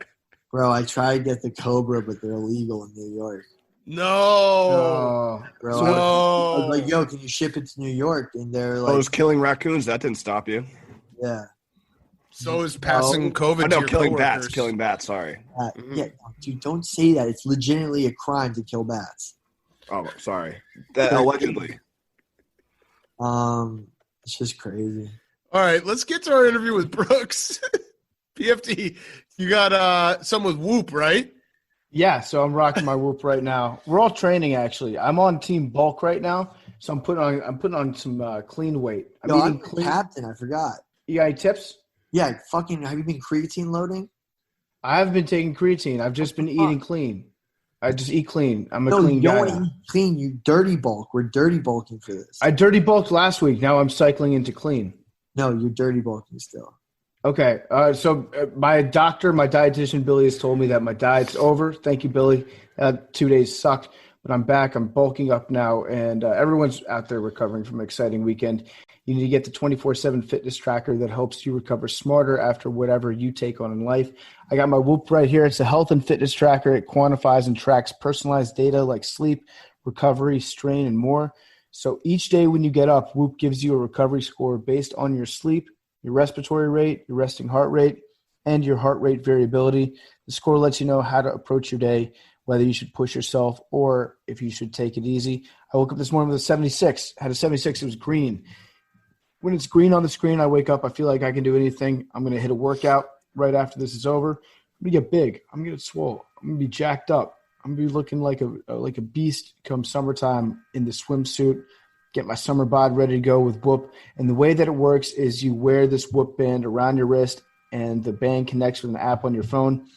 Bro, I tried to get the Cobra, but they're illegal in New York. No. Bro, I was like, yo, can you ship it to New York? And they're like, it was killing raccoons. That didn't stop you. Yeah. So is passing COVID to your killing coworkers. bats. Killing bats, sorry. Yeah, dude, don't say that. It's legitimately a crime to kill bats. Oh, sorry. Allegedly. It's just crazy. All right, let's get to our interview with Brooks. PFT, you got some with Whoop, right? Yeah, so I'm rocking my Whoop right now. We're all training, actually. I'm on Team Bulk right now, so I'm putting on some clean weight. I'm captain. I forgot. You got any tips? Yeah, fucking. Have you been creatine loading? I have been taking creatine. I've just been eating clean. I just eat clean. I'm a clean guy. You don't want to eat clean. You dirty bulk. We're dirty bulking for this. I dirty bulked last week. Now I'm cycling into clean. No, you're dirty bulking still. Okay. So my dietitian, Billy, has told me that my diet's over. Thank you, Billy. 2 days sucked. but I'm back. I'm bulking up now, and everyone's out there recovering from an exciting weekend. You need to get the 24/7 fitness tracker that helps you recover smarter after whatever you take on in life. I got my Whoop right here. It's a health and fitness tracker. It quantifies and tracks personalized data like sleep, recovery, strain, and more. So each day when you get up, Whoop gives you a recovery score based on your sleep, your respiratory rate, your resting heart rate, and your heart rate variability. The score lets you know how to approach your day, whether you should push yourself or if you should take it easy. I woke up this morning with a 76. Had a 76. It was green. When it's green on the screen, I wake up. I feel like I can do anything. I'm going to hit a workout right after this is over. I'm going to get big. I'm going to get swole. I'm going to be jacked up. I'm going to be looking like a beast come summertime in the swimsuit. Get my summer bod ready to go with Whoop. And the way that it works is you wear this Whoop band around your wrist, and the band connects with an app on your phone.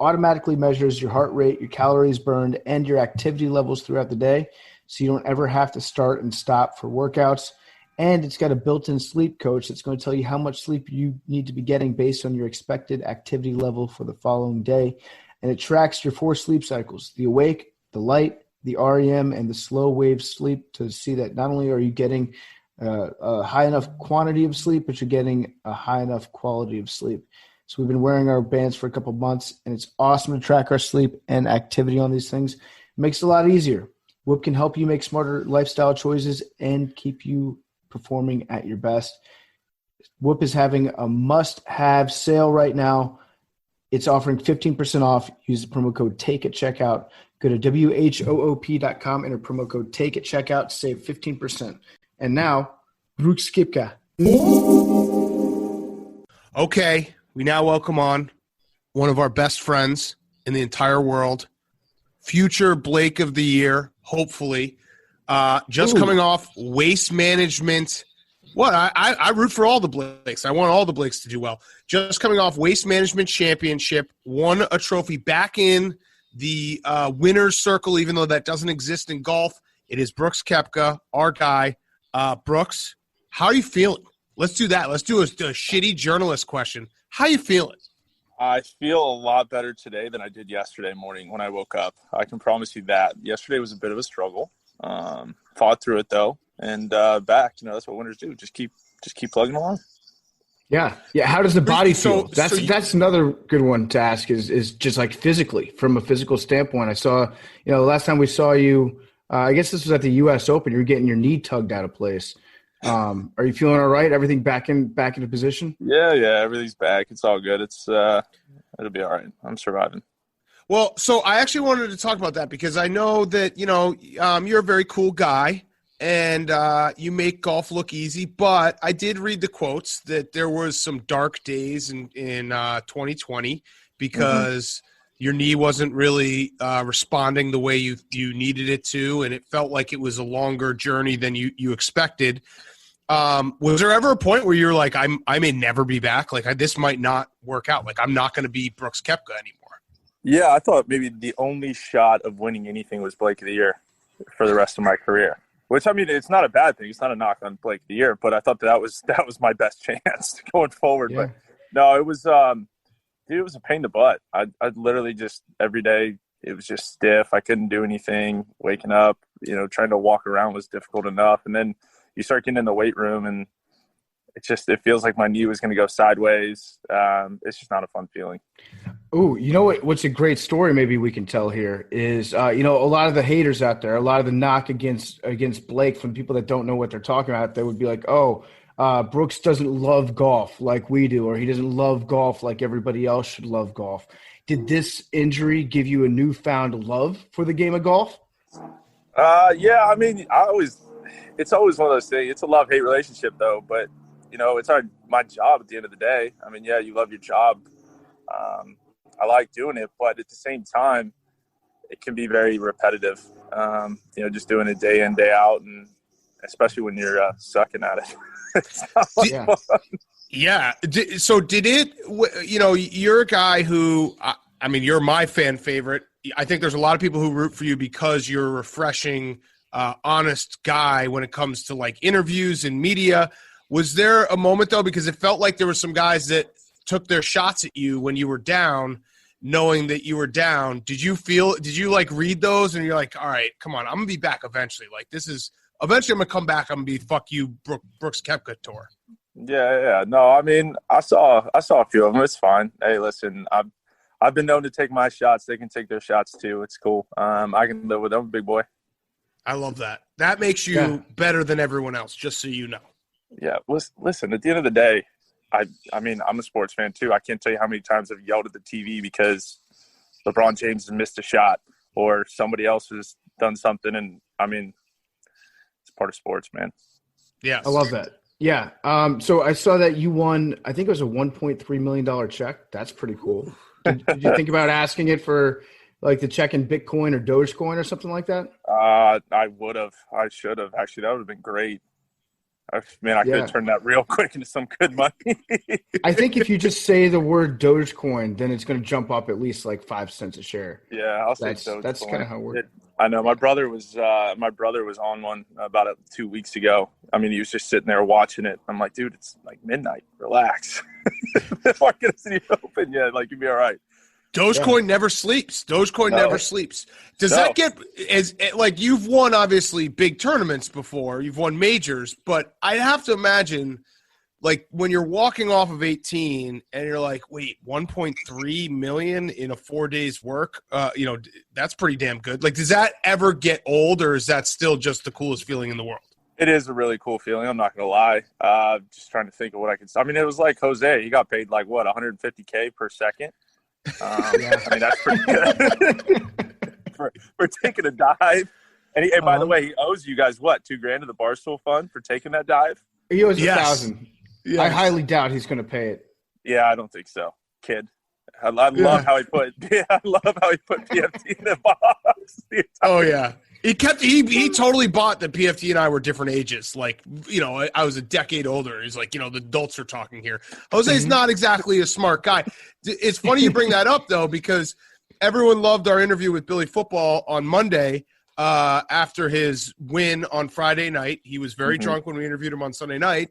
Automatically measures your heart rate, your calories burned, and your activity levels throughout the day, so you don't ever have to start and stop for workouts. And it's got a built-in sleep coach that's going to tell you how much sleep you need to be getting based on your expected activity level for the following day. And it tracks your 4 sleep cycles, the awake, the light, the REM, and the slow wave sleep, to see that not only are you getting a high enough quantity of sleep, but you're getting a high enough quality of sleep. So we've been wearing our bands for a couple months, and it's awesome to track our sleep and activity on these things. It makes it a lot easier. Whoop can help you make smarter lifestyle choices and keep you performing at your best. Whoop is having a must-have sale right now. It's offering 15% off. Use the promo code TAKE at checkout. Go to WHOOP.com, enter promo code TAKE at checkout to save 15%. And now, Brooks Koepka. Okay, we now welcome on one of our best friends in the entire world, future Blake of the Year, hopefully. Just coming off Waste Management. What? I root for all the Blakes. I want all the Blakes to do well. Just coming off Waste Management Championship, won a trophy back in the winner's circle, even though that doesn't exist in golf. It is Brooks Koepka, our guy. Brooks, how are you feeling? Let's do that. Let's do a shitty journalist question. How you feeling? I feel a lot better today than I did yesterday morning when I woke up. I can promise you that. Yesterday was a bit of a struggle. Fought through it though, and back. That's what winners do. Just keep plugging along. Yeah. How does the body feel? That's another good one to ask. Is just like physically, from a physical standpoint. I saw, the last time we saw you, I guess this was at the U.S. Open. You were getting your knee tugged out of place. Are you feeling all right? Everything back into position? Yeah. Everything's back. It's all good. It'll be all right. I'm surviving. Well, so I actually wanted to talk about that because I know that, you're a very cool guy and you make golf look easy, but I did read the quotes that there was some dark days in 2020 because your knee wasn't really responding the way you needed it to, and it felt like it was a longer journey than you expected. Was there ever a point where you're like, I may never be back? Like, this might not work out. Like, I'm not going to be Brooks Koepka anymore. Yeah, I thought maybe the only shot of winning anything was Blake of the Year for the rest of my career. Which, I mean, it's not a bad thing. It's not a knock on Blake of the Year, but I thought that was my best chance going forward. Yeah. But no, it was it was a pain in the butt. I'd literally just every day it was just stiff. I couldn't do anything. Waking up, trying to walk around was difficult enough, and then you start getting in the weight room and it feels like my knee was going to go sideways. It's just not a fun feeling. Oh, what's a great story maybe we can tell here is, a lot of the haters out there, a lot of the knock against Blake from people that don't know what they're talking about, they would be like, Brooks doesn't love golf like we do, or he doesn't love golf like everybody else should love golf. Did this injury give you a newfound love for the game of golf? Yeah, I mean, it's always one of those things. It's a love-hate relationship though, but it's my job at the end of the day. I mean, yeah, you love your job. I like doing it, but at the same time, it can be very repetitive. Just doing it day in, day out, and especially when you're sucking at it. It's not fun. Yeah. So did it, you're a guy who, you're my fan favorite. I think there's a lot of people who root for you because you're a refreshing, honest guy when it comes to like interviews and media. Was there a moment though, because it felt like there were some guys that took their shots at you when you were down, knowing that you were down. Did you like read those and you're like, all right, come on, I'm going to be back eventually. Like eventually I'm going to come back. I'm going to be fuck you, Brooks Koepka tour. Yeah. No, I mean, I saw a few of them. It's fine. Hey, listen, I've been known to take my shots. They can take their shots too. It's cool. I can live with them, big boy. I love that. That makes you better than everyone else, just so you know. Yeah. Listen, at the end of the day, I mean, I'm a sports fan too. I can't tell you how many times I've yelled at the TV because LeBron James has missed a shot or somebody else has done something. And I mean, it's part of sports, man. Yeah. I love that. Yeah. So I saw that you won, I think it was a $1.3 million check. That's pretty cool. Did you think about asking it for like the check in Bitcoin or Dogecoin or something like that? I would have. I should have. Actually, that would have been great. I could have turned that real quick into some good money. I think if you just say the word Dogecoin, then it's going to jump up at least like 5 cents a share. Yeah, I'll say Dogecoin. That's kind of how it works. I know my brother was on one about 2 weeks ago. I mean, he was just sitting there watching it. I'm like, dude, it's like midnight. Relax. The market isn't open yet. Like, you'll be all right. Dogecoin never sleeps. Never sleeps. Does that get as like you've won obviously big tournaments before? You've won majors, but I have to imagine like when you're walking off of 18 and you're like, wait, 1.3 million in a 4 days work, that's pretty damn good. Like, does that ever get old, or is that still just the coolest feeling in the world? It is a really cool feeling. I'm not going to lie. Just trying to think of what I can say. I mean, it was like Jose. He got paid like, what, $150K per second? I mean, that's pretty good for taking a dive. And by the way, he owes you guys, what, $2,000 to the Barstool Fund for taking that dive? He owes $1,000. Yes. I highly doubt he's going to pay it. Yeah, I don't think so, kid. I love how he put PFT in the box. Oh yeah, he totally bought that PFT and I were different ages. Like, I was a decade older. He's like, the adults are talking here. Jose's not exactly a smart guy. It's funny you bring that up though, because everyone loved our interview with Billy Football on Monday after his win on Friday night. He was very drunk when we interviewed him on Sunday night.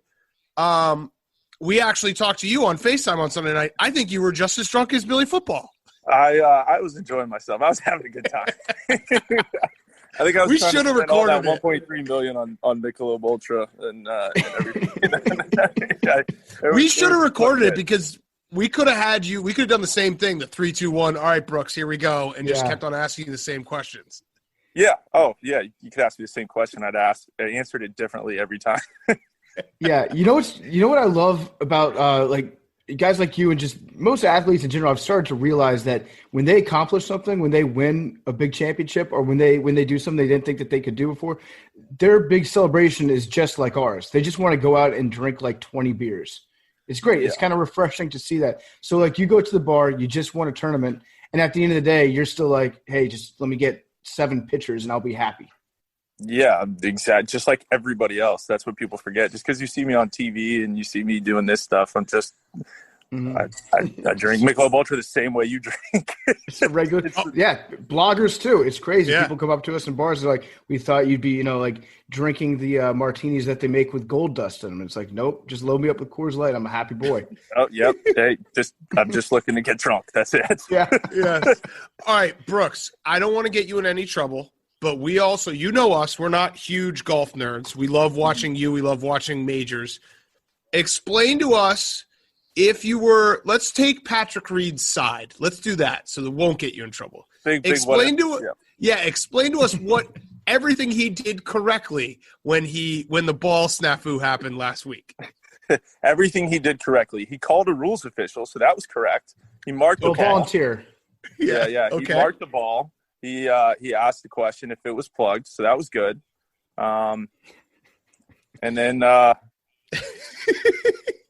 We actually talked to you on FaceTime on Sunday night. I think you were just as drunk as Billy Football. I was enjoying myself. I was having a good time. I think I was. We should have recorded that 1.3 million on Michelob Ultra and everything. We should have recorded it because we could have had you. We could have done the same thing. The 3, 2, 1. All right, Brooks, here we go, and just kept on asking you the same questions. Yeah. Oh, yeah. You could ask me the same question. I answered it differently every time. Yeah, you know what I love about like guys like you and just most athletes in general. I've started to realize that when they accomplish something, when they win a big championship, or when they do something they didn't think that they could do before, their big celebration is just like ours. They just want to go out and drink like 20 beers. It's great. Yeah. It's kind of refreshing to see that. So like you go to the bar, you just won a tournament, and at the end of the day, you're still like, hey, just let me get 7 pitchers and I'll be happy. Yeah, exactly. Just like everybody else. That's what people forget. Just because you see me on TV and you see me doing this stuff, I'm just I drink Michelob Ultra the same way you drink. It's a regular. Bloggers too. It's crazy. Yeah. People come up to us in bars. They're like, "We thought you'd be, like drinking the martinis that they make with gold dust in them." It's like, nope. Just load me up with Coors Light. I'm a happy boy. Oh, yep. Hey, I'm just looking to get drunk. That's it. Yeah. Yes. All right, Brooks. I don't want to get you in any trouble. But we also, us, we're not huge golf nerds. We love watching you. We love watching majors. Explain to us if you were, let's take Patrick Reed's side. Let's do that so that won't get you in trouble. Explain to us what everything he did correctly when the ball snafu happened last week. Everything he did correctly. He called a rules official, so that was correct. He marked the ball. Volunteer. Yeah. Okay. He marked the ball. He asked the question if it was plugged, so that was good. And then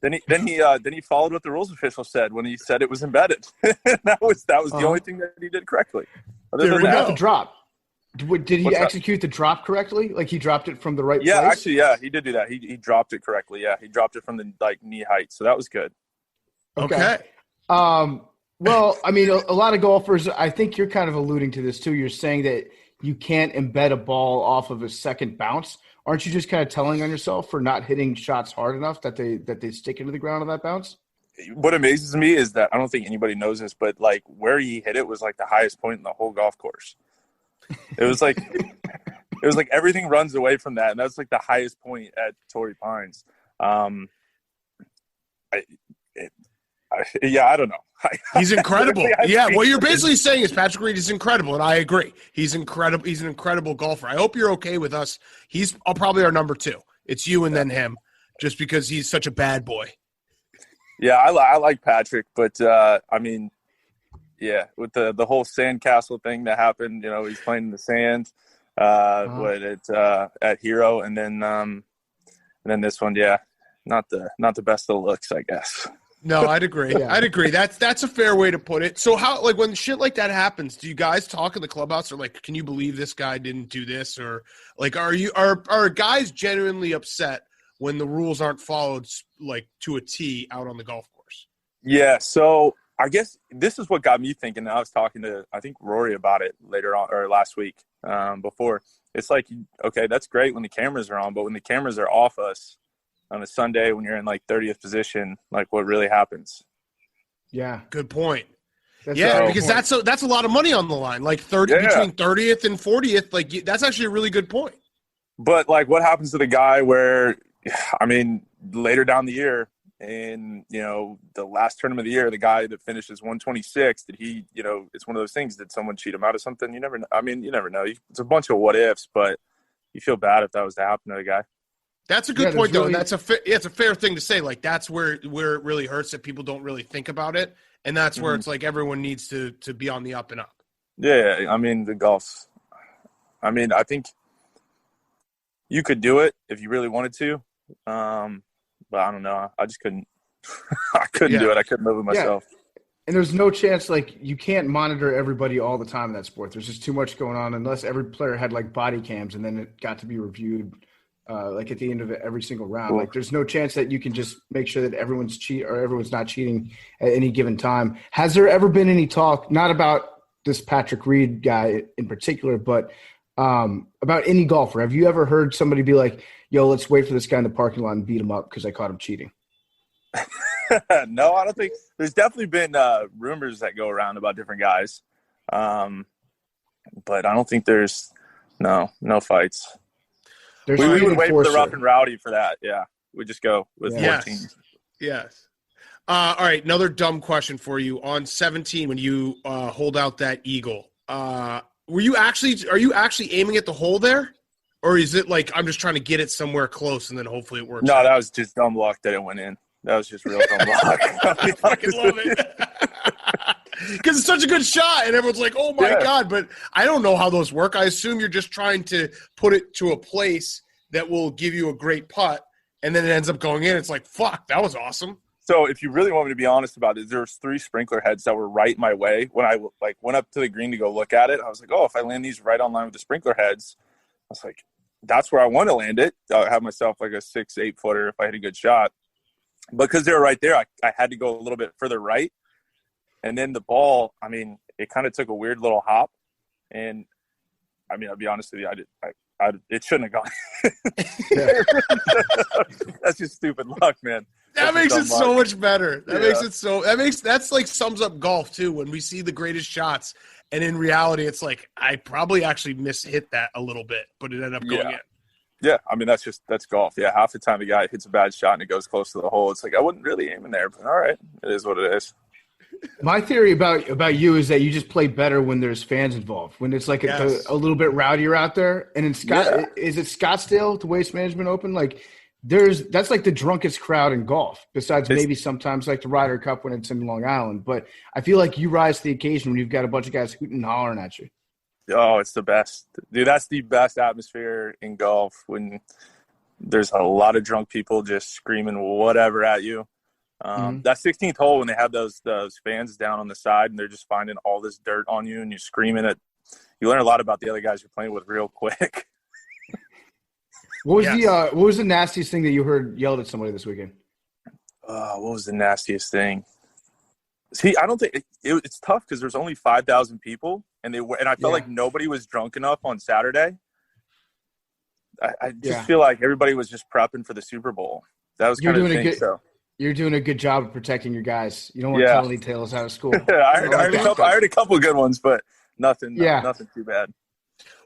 then he followed what the rules official said when he said it was embedded. that was the only thing that he did correctly. What about the drop? Did he execute the drop correctly? Like he dropped it from the right place? Yeah, actually, yeah, he did do that. He dropped it correctly. Yeah, he dropped it from the knee height, so that was good. Okay. Well, I mean, a lot of golfers, I think you're kind of alluding to this too. You're saying that you can't embed a ball off of a second bounce. Aren't you just kind of telling on yourself for not hitting shots hard enough that they stick into the ground on that bounce? what amazes me is that I don't think anybody knows this, but like where he hit it was like the highest point in the whole golf course. It was like everything runs away from that, and that's like the highest point at Torrey Pines. I don't know. He's incredible. Yeah, what you're basically saying is Patrick Reed is incredible, and I agree. He's incredible. He's an incredible golfer. I hope you're okay with us. He's probably our number 2. It's you and then him, just because he's such a bad boy. Yeah, I like Patrick, but I mean, yeah, with the whole sandcastle thing that happened, he's playing in the sand, at Hero, and then this one, yeah, not the best of looks, I guess. No, I'd agree. Yeah. I'd agree. That's a fair way to put it. So how, like, when shit like that happens, do you guys talk in the clubhouse, or like, can you believe this guy didn't do this, or like, are guys genuinely upset when the rules aren't followed like to a T out on the golf course? Yeah. So I guess this is what got me thinking. I was talking to, I think, Rory about it later on, or last week, before. It's like, okay, that's great when the cameras are on, but when the cameras are off us on a Sunday, when you're in like 30th position, like what really happens? Yeah. Good point. Because that's a lot of money on the line. Like between 30th and 40th, like that's actually a really good point. But like, what happens to the guy where, I mean, later down the year, in the last tournament of the year, the guy that finishes 126, did he? It's one of those things. Did someone cheat him out of something? You never know. I mean, you never know. It's a bunch of what ifs, but you feel bad if that was to happen to the guy. That's a good point, though, and it's a fair thing to say. Like, that's where it really hurts, that people don't really think about it, and that's where it's like everyone needs to be on the up and up. Yeah, I mean, the golf's – I mean, I think you could do it if you really wanted to, but I don't know. I just couldn't – I couldn't do it. I couldn't live with myself. Yeah. And there's no chance, like, you can't monitor everybody all the time in that sport. There's just too much going on unless every player had, like, body cams and then it got to be reviewed – like at the end of every single round. Like, there's no chance that you can just make sure that everyone's not cheating at any given time. Has there ever been any talk, not about this Patrick Reed guy in particular, but about any golfer? Have you ever heard somebody be like, yo, let's wait for this guy in the parking lot and beat him up because I caught him cheating? No, I don't think – there's definitely been rumors that go around about different guys. But I don't think there's no fights. We would wait for the Rough and Rowdy for that. Yeah, we just go with 14. Yes. All right, another dumb question for you. On 17, when you hold out that eagle, are you actually aiming at the hole there, or is it like I'm just trying to get it somewhere close and then hopefully it works? No, that was just dumb luck that it went in. That was just real dumb luck. I fucking love it. Because it's such a good shot, and everyone's like, oh, my God. But I don't know how those work. I assume you're just trying to put it to a place that will give you a great putt, and then it ends up going in. It's like, fuck, that was awesome. So if you really want me to be honest about it, there's 3 sprinkler heads that were right my way. When I went up to the green to go look at it, I was like, oh, if I land these right on line with the sprinkler heads, I was like, that's where I want to land it. I'll have myself like a 6-8 footer if I hit a good shot. Because they were right there, I had to go a little bit further right. And then the ball, I mean, it kind of took a weird little hop. And, I mean, I'll be honest with you, it shouldn't have gone. That's just stupid luck, man. That makes it so much better. That's like sums up golf, too, when we see the greatest shots. And in reality, it's like, I probably actually mishit that a little bit, but it ended up going in. Yeah, I mean, that's golf. Yeah, half the time the guy hits a bad shot and it goes close to the hole. It's like, I wasn't really aiming there, but all right, it is what it is. My theory about you is that you just play better when there's fans involved, when it's like a little bit rowdier out there. And in is it Scottsdale, the Waste Management Open? Like, that's like the drunkest crowd in golf, besides maybe sometimes like the Ryder Cup when it's in Long Island. But I feel like you rise to the occasion when you've got a bunch of guys hooting and hollering at you. Oh, it's the best. Dude, that's the best atmosphere in golf, when there's a lot of drunk people just screaming whatever at you. That 16th hole, when they have those fans down on the side and they're just finding all this dirt on you and you're screaming it, you learn a lot about the other guys you're playing with real quick. What was the nastiest thing that you heard yelled at somebody this weekend? What was the nastiest thing? See, I don't think it's tough because there's only 5,000 people, and I felt like nobody was drunk enough on Saturday. I just feel like everybody was just prepping for the Super Bowl. That was kind of the thing. You're doing a good job of protecting your guys. You don't want to tell any tales out of school. I heard a couple of good ones, but nothing too bad.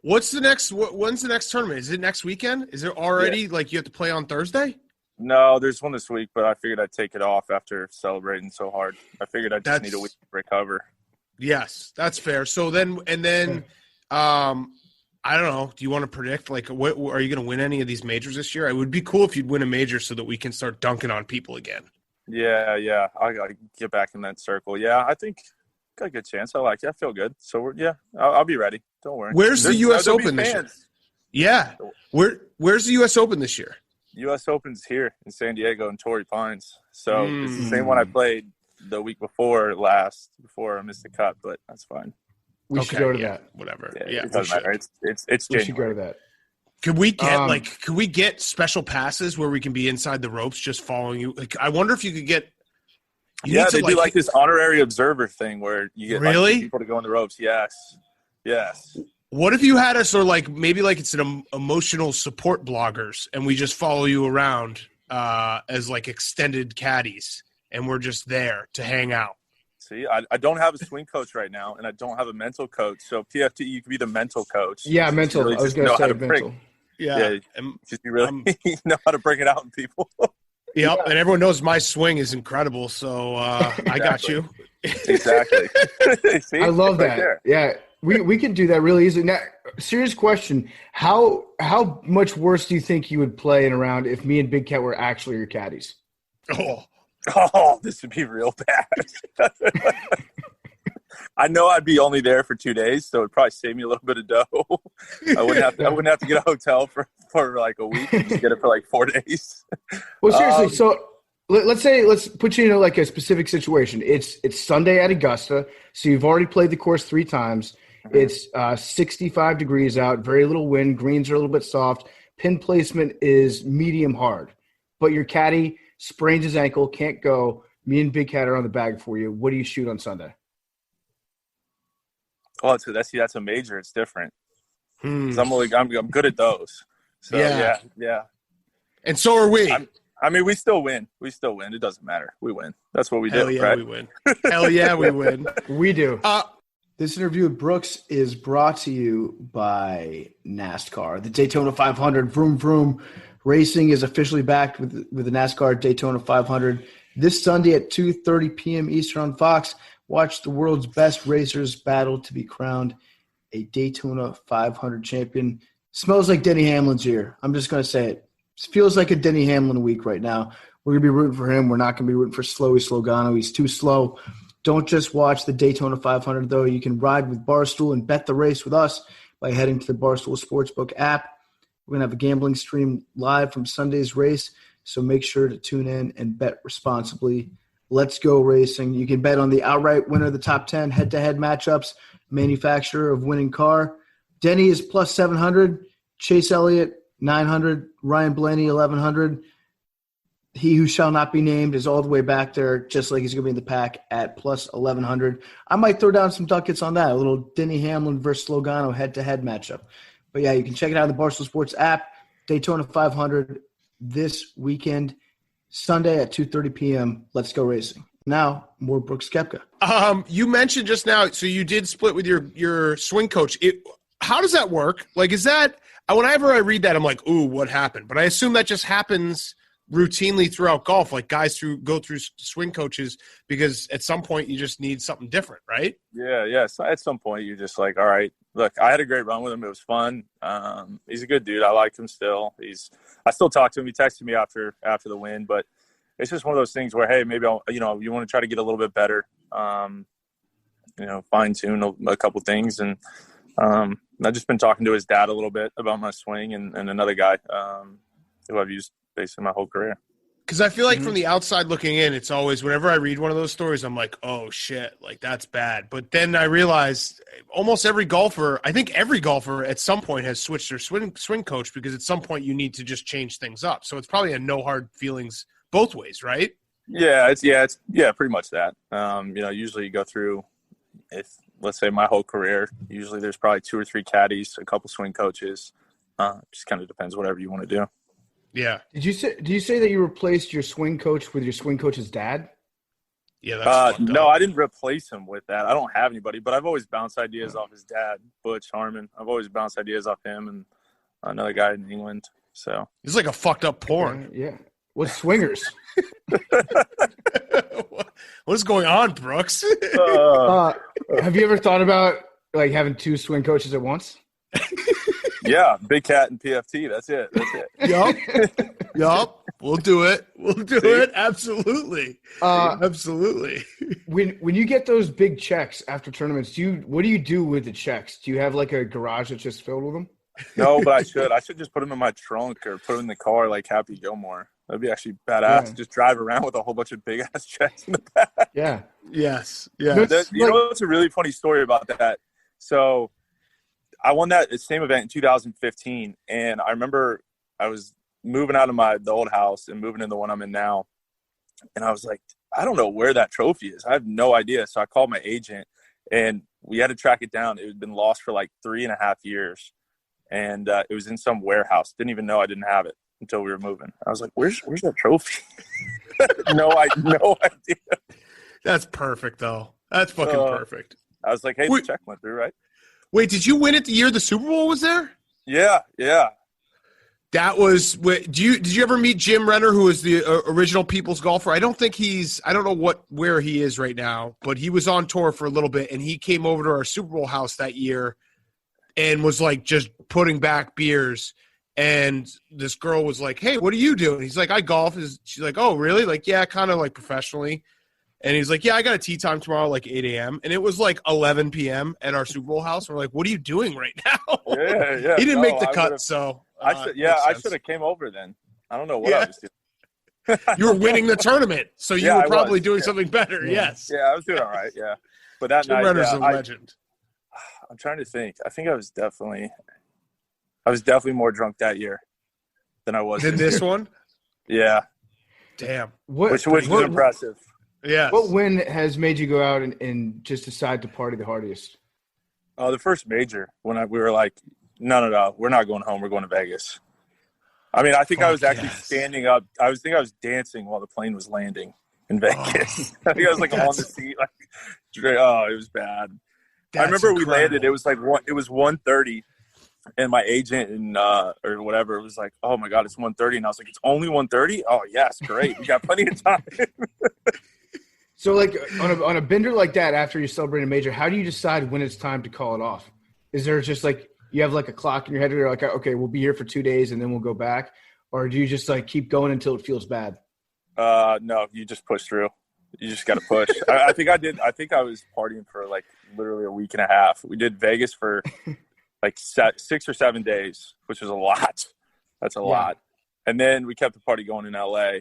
When's the next tournament? Is it next weekend? Is it already you have to play on Thursday? No, there's one this week, but I figured I'd take it off after celebrating so hard. I figured I just need a week to recover. Yes, that's fair. So then, I don't know. Do you want to predict, what are you going to win any of these majors this year? It would be cool if you'd win a major so that we can start dunking on people again. Yeah. I got to get back in that circle. Yeah, I think got a good chance. I feel good. So, I'll be ready. Don't worry. Where's the U.S. Open this year? Yeah. Where's the U.S. Open this year? U.S. Open's here in San Diego in Torrey Pines. So it's the same one I played the week before I missed the cut, but that's fine. We should go to that. Whatever. It doesn't matter. It's we January. should go to that. Could we get special passes where we can be inside the ropes just following you? I wonder if you could get. They do this honorary observer thing where you get people to go in the ropes. Yes. What if you had us, or maybe it's an emotional support bloggers, and we just follow you around as extended caddies, and we're just there to hang out. See, I don't have a swing coach right now, and I don't have a mental coach. So PFT, you could be the mental coach. Yeah, mental. Really I was going to say mental. Yeah, just you really know how to bring it out in people. Yep, and everyone knows my swing is incredible, so I got you. Exactly. See, I love that. There. Yeah, we can do that really easily. Now, serious question: How much worse do you think you would play in a round if me and Big Cat were actually your caddies? Oh, this would be real bad. I know I'd be only there for 2 days, so it'd probably save me a little bit of dough. I wouldn't have to get a hotel for a week and just get it for 4 days. Well, seriously, so let's put you in a specific situation. It's Sunday at Augusta, so you've already played the course 3 times. Mm-hmm. It's 65 degrees out, very little wind, greens are a little bit soft. Pin placement is medium hard, but your caddy sprains his ankle, can't go. Me and Big Cat are on the bag for you. What do you shoot on Sunday? Oh, that's a major. It's different. I'm good at those. So yeah. And so are we. We still win. It doesn't matter. We win. That's what we do. Hell yeah, right? we win. Hell yeah, we win. We do. This interview with Brooks is brought to you by NASCAR. The Daytona 500. Vroom vroom. Racing is officially backed with the NASCAR Daytona 500 this Sunday at 2:30 p.m. Eastern on Fox. Watch the world's best racers battle to be crowned a Daytona 500 champion. Smells like Denny Hamlin's year. I'm just going to say it. It feels like a Denny Hamlin week right now. We're going to be rooting for him. We're not going to be rooting for Slowy Slogano. He's too slow. Don't just watch the Daytona 500, though. You can ride with Barstool and bet the race with us by heading to the Barstool Sportsbook app. We're going to have a gambling stream live from Sunday's race, so make sure to tune in and bet responsibly. Let's go racing. You can bet on the outright winner of the top 10 head-to-head matchups, manufacturer of winning car. Denny is plus 700, Chase Elliott 900, Ryan Blaney 1100. He who shall not be named is all the way back there, just like he's going to be in the pack at plus 1100. I might throw down some ducats on that, a little Denny Hamlin versus Logano head-to-head matchup. But, yeah, you can check it out in the Barstool Sports app. Daytona 500 this weekend, Sunday at 2:30 p.m. Let's go racing. Now, more Brooks Koepka. You mentioned just now, so you did split with your swing coach. How does that work? Is that – whenever I read that, I'm like, ooh, what happened? But I assume that just happens routinely throughout golf. Guys go through swing coaches because at some point you just need something different, right? Yeah. So at some point you're just like, all right, look, I had a great run with him. It was fun. He's a good dude. I like him still. I still talk to him. He texted me after the win, but it's just one of those things where, hey, maybe you want to try to get a little bit better, fine tune a couple things. And I've just been talking to his dad a little bit about my swing and another guy who I've used basically my whole career. Because I feel like from the outside looking in, it's always whenever I read one of those stories, I'm like, oh, shit, that's bad. But then I realized almost every golfer, I think every golfer at some point has switched their swing coach because at some point you need to just change things up. So it's probably a no hard feelings both ways, right? Yeah, it's pretty much that. Usually you go through, let's say my whole career, usually there's probably 2 or 3 caddies, a couple swing coaches. Just kind of depends whatever you want to do. Yeah. Did you say that you replaced your swing coach with your swing coach's dad? Yeah, that's no, I didn't replace him with that. I don't have anybody, but I've always bounced ideas off his dad, Butch Harmon. I've always bounced ideas off him and another guy in England. So he's like a fucked up porn. Yeah. What's swingers? What is going on, Brooks? Have you ever thought about like having two swing coaches at once? Yeah, Big Cat and PFT. That's it. Yup. We'll do it. Absolutely. Absolutely. When you get those big checks after tournaments, what do you do with the checks? Do you have like a garage that's just filled with them? No, but I should. I should just put them in my trunk or put them in the car like Happy Gilmore. That'd be actually badass. Yeah. Just drive around with a whole bunch of big ass checks in the back. Yeah. Yes. You know, it's a really funny story about that. So I won that same event in 2015, and I remember I was moving out of the old house and moving in the one I'm in now, and I was like, I don't know where that trophy is. I have no idea. So I called my agent, and we had to track it down. It had been lost for like 3.5 years, and it was in some warehouse. Didn't even know I didn't have it until we were moving. I was like, where's that trophy? No idea. That's perfect, though. That's fucking perfect. I was like, hey, the check went through, right? Wait, did you win it the year the Super Bowl was there? Yeah. That was. Did you ever meet Jim Renner, who was the original People's Golfer? I don't know where he is right now, but he was on tour for a little bit, and he came over to our Super Bowl house that year, and was like just putting back beers. And this girl was like, "Hey, what are you doing?" He's like, "I golf." She's like, "Oh, really?" Like, yeah, kind of like professionally. And he's like, yeah, I got a tee time tomorrow, like 8 a.m. And it was like 11 p.m. at our Super Bowl house. We're like, what are you doing right now? Yeah. He didn't make the cut, so. I should have came over then. I I don't know what I was doing. You were winning the tournament, so you were probably doing something better. Yeah. Yes. Yeah, I was doing all right. Yeah, but that Jim night, Renner's a legend. I'm trying to think. I think I was definitely more drunk that year than I was in this one. Yeah. Damn. Which was impressive. Yeah. What win has made you go out and just decide to party the hardiest? Oh, the first major when we were like, no, we're not going home. We're going to Vegas. I mean, I think I was actually standing up. I was dancing while the plane was landing in Vegas. I think I was like on the seat. Like, oh, it was bad. I remember we landed. It was like it was 1:30, and my agent and or whatever was like, "Oh my God, it's 1:30," and I was like, "It's only 1:30? Oh yes, great. We got plenty of time." So, like on a bender like that, after you celebrate a major, how do you decide when it's time to call it off? Is there just like you have like a clock in your head where you're like, okay, we'll be here for 2 days and then we'll go back, or do you just like keep going until it feels bad? No, you just push through. You just got to push. I think I did. I think I was partying for like literally a week and a half. We did Vegas for like 6 or 7 days, which was a lot. That's a lot. And then we kept the party going in LA,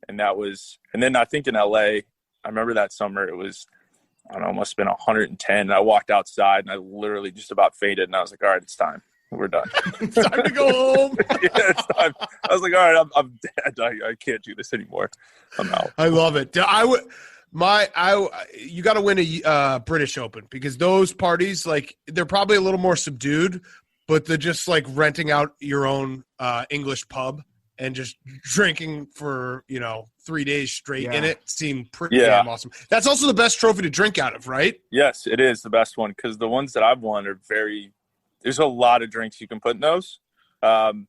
and then I think in LA, I remember that summer it was, I don't know, it must have been 110. And I walked outside and I literally just about fainted. And I was like, all right, it's time. We're done. It's time to go home. Yeah, it's time. I was like, all right, I'm dead. I can't do this anymore. I'm out. I love it. You got to win a British Open, because those parties, like, they're probably a little more subdued, but they're just like renting out your own English pub and just drinking for, 3 days straight in it seemed pretty damn awesome. That's also the best trophy to drink out of, right? Yes, it is the best one, because the ones that I've won are there's a lot of drinks you can put in those, and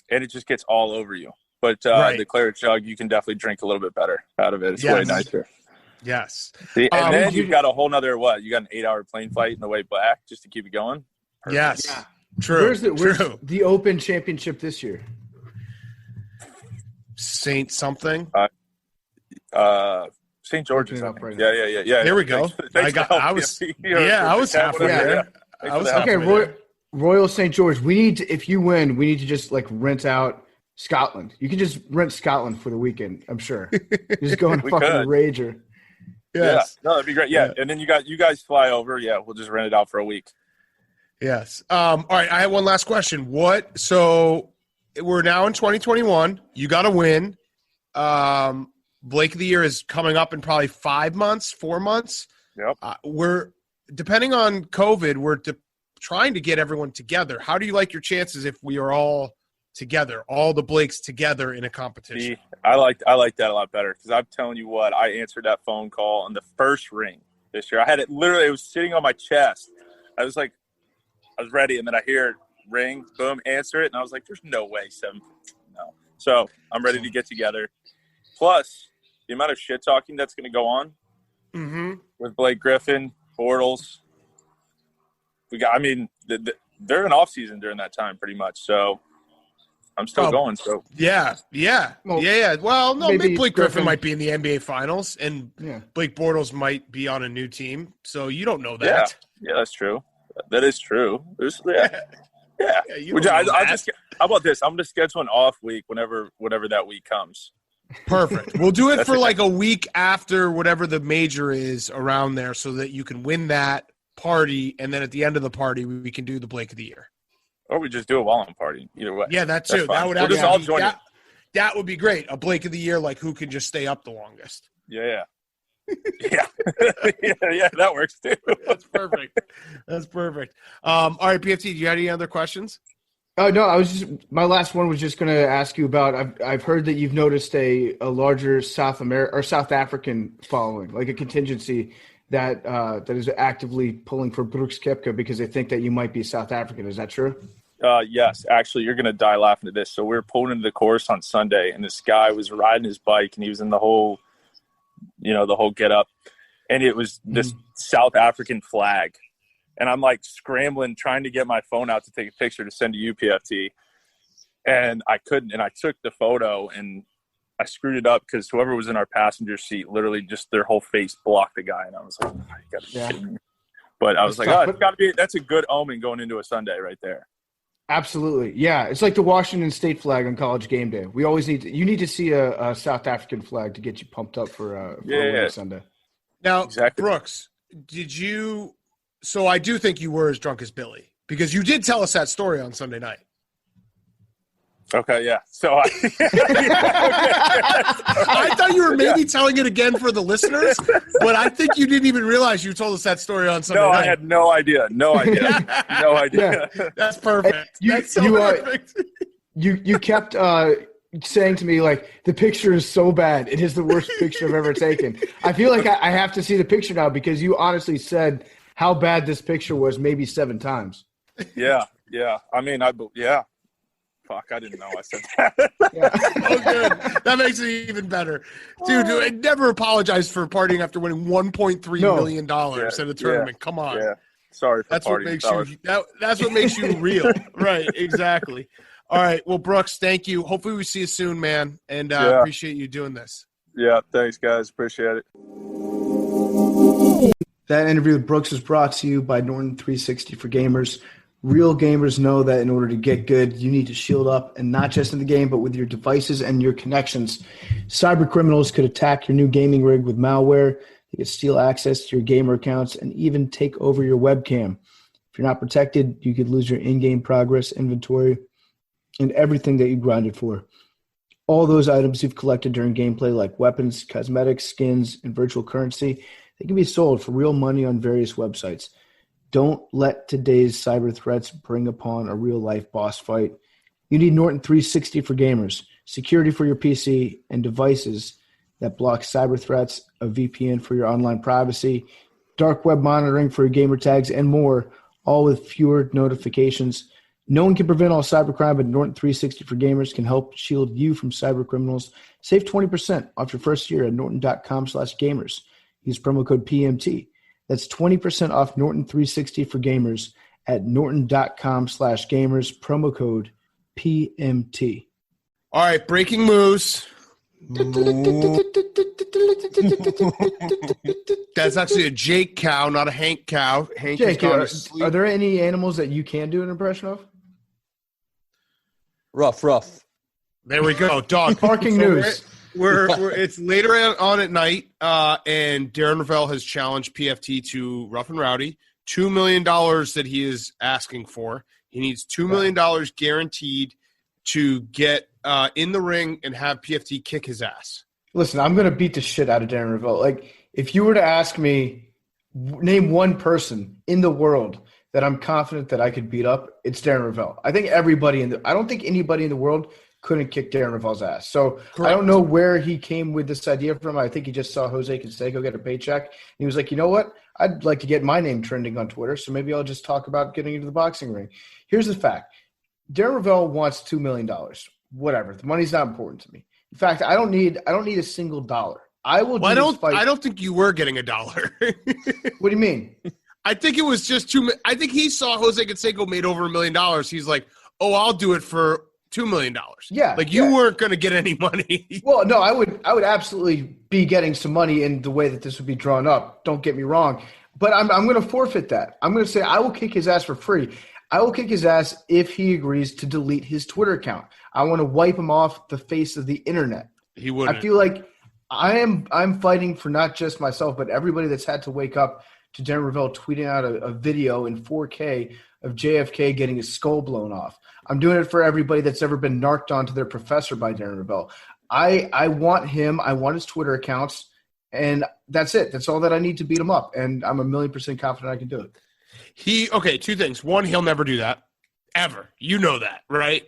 it just gets all over you. But the Claret Jug, you can definitely drink a little bit better out of it. It's way nicer. Yes. And then you've got a whole nother, you got an 8-hour plane flight on the way back just to keep it going? Perfect. Yes. Yeah. True. Where's the Open Championship this year? Saint something. St. George's. Right yeah. There we go. I was halfway there. Okay, Royal St. George. If you win, we need to just like rent out Scotland. You can just rent Scotland for the weekend, I'm sure. Just go and fucking rager. Yes. Yeah. No, that'd be great. Yeah. And then you guys fly over. Yeah, we'll just rent it out for a week. Yes. All right, I have one last question. So we're now in 2021. You got to win. Blake of the Year is coming up in probably 4 months. Yep. We're depending on COVID. We're trying to get everyone together. How do you like your chances if we are all together, all the Blakes together in a competition. I like that a lot better because I'm telling you what, I answered that phone call on the first ring this year. I had it literally, it was sitting on my chest. I was ready, and then I hear it ring, boom, answer it, and I was like, there's no way 7. No. So I'm ready to get together. Plus, the amount of shit talking that's going to go on with Blake Griffin, Bortles. They're in off season during that time pretty much. So I'm still going. So yeah. Well, no, maybe Blake Griffin might be in the NBA Finals, and Blake Bortles might be on a new team. So you don't know that. Yeah, that's true. That is true. Yeah. How about this? I'm going to schedule an off week whenever that week comes. Perfect. We'll do it for like a week after whatever the major is around there so that you can win that party, and then at the end of the party, we can do the Blake of the Year. Or we just do it while I'm partying. Either way. Yeah, that too. That would that would be great. A Blake of the Year, like who can just stay up the longest. Yeah. Yeah, that works too. That's perfect. All right, PFT, do you have any other questions? No, my last one was just going to ask you about. I've heard that you've noticed a larger South African following, like a contingency that is actively pulling for Brooks Koepka because they think that you might be South African. Is that true? Yes, actually, you're going to die laughing at this. So we were pulling into the course on Sunday, and this guy was riding his bike, and he was in the whole get up, and it was this South African flag. And I'm like scrambling, trying to get my phone out to take a picture to send to you, PFT. And I couldn't. And I took the photo and I screwed it up because whoever was in our passenger seat, literally just their whole face blocked the guy. And I was like, oh, you got to be kidding me. But I was like, it's got to be, that's a good omen going into a Sunday right there. Absolutely. Yeah. It's like the Washington State flag on College game day. We always you need to see a South African flag to get you pumped up for Sunday. Now, exactly. Brooks, so I do think you were as drunk as Billy because you did tell us that story on Sunday night. Okay, yeah. So I thought you were maybe telling it again for the listeners, but I think you didn't even realize you told us that story on Sunday night. No, I had no idea. No idea. Yeah, that's perfect. That's so perfect. You kept saying to me, like, the picture is so bad. It is the worst picture I've ever taken. I feel like I have to see the picture now because you honestly said how bad this picture was maybe 7 times. Yeah. I mean, Fuck, I didn't know I said that. Oh, good. That makes it even better. Dude, I never apologize for partying after winning $1.3 million at a tournament. Come on. Yeah. Sorry for that's partying. That's what makes you real. Right, exactly. All right. Well, Brooks, thank you. Hopefully we see you soon, man. And appreciate you doing this. Yeah, thanks, guys. Appreciate it. That interview with Brooks is brought to you by Norton 360 for Gamers. Real gamers know that in order to get good, you need to shield up, and not just in the game, but with your devices and your connections. Cyber criminals could attack your new gaming rig with malware. They could steal access to your gamer accounts and even take over your webcam. If you're not protected, you could lose your in-game progress, inventory, and everything that you grinded for. All those items you've collected during gameplay, like weapons, cosmetics, skins, and virtual currency, they can be sold for real money on various websites. Don't let today's cyber threats bring upon a real-life boss fight. You need Norton 360 for Gamers, security for your PC, and devices that block cyber threats, a VPN for your online privacy, dark web monitoring for your gamer tags, and more, all with fewer notifications. No one can prevent all cybercrime, but Norton 360 for Gamers can help shield you from cyber criminals. Save 20% off your first year at norton.com/gamers. Use promo code PMT. That's 20% off Norton 360 for Gamers at norton.com/gamers, promo code PMT. All right, breaking moves. That's actually a Jake cow, not a Hank cow. Hank Jake, are there any animals that you can do an impression of? Rough. There we go. Dog. Parking news. It's later on at night, and Darren Rovell has challenged PFT to Rough and Rowdy. $2 million that he is asking for. He needs $2 million guaranteed to get in the ring and have PFT kick his ass. Listen, I'm going to beat the shit out of Darren Rovell. Like, if you were to ask me, name one person in the world that I'm confident that I could beat up, it's Darren Rovell. I think I don't think anybody in the world couldn't kick Darren Rovell's ass. So correct. I don't know where he came with this idea from. I think he just saw Jose Canseco get a paycheck. And he was like, you know what? I'd like to get my name trending on Twitter, so maybe I'll just talk about getting into the boxing ring. Here's the fact. Darren Rovell wants $2 million. Whatever. The money's not important to me. In fact, I don't need a single dollar. I will. Well, I don't think you were getting a dollar. What do you mean? I think it was just I think he saw Jose Canseco made over $1 million. He's like, oh, I'll do it for $2 million. Yeah. Like you weren't going to get any money. Well, no, I would absolutely be getting some money in the way that this would be drawn up. Don't get me wrong. But I'm going to forfeit that. I'm going to say I will kick his ass for free. I will kick his ass if he agrees to delete his Twitter account. I want to wipe him off the face of the internet. He wouldn't. I feel like I'm fighting for not just myself, but everybody that's had to wake up to Darren Rovell tweeting out a video in 4K of JFK getting his skull blown off. I'm doing it for everybody that's ever been narked onto their professor by Darren Rovell. I want him. I want his Twitter accounts, and that's it. That's all that I need to beat him up, and I'm 1,000,000% confident I can do it. Okay, two things. One, he'll never do that, ever. You know that, right?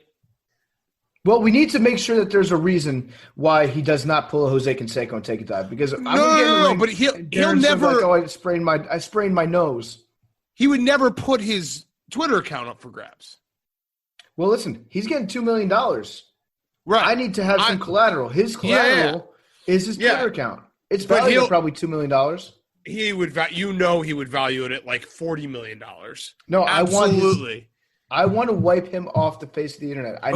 Well, we need to make sure that there's a reason why he does not pull a Jose Canseco and take a dive. Because no, but he'll never. Like, oh, I sprained my nose. He would never put his Twitter account up for grabs. Well, listen, he's getting $2 million. Right. I need to have some collateral. His collateral is his Twitter account. It's valued at probably $2 million. He would, he would value it at like $40 million. No, absolutely. I want to wipe him off the face of the internet. I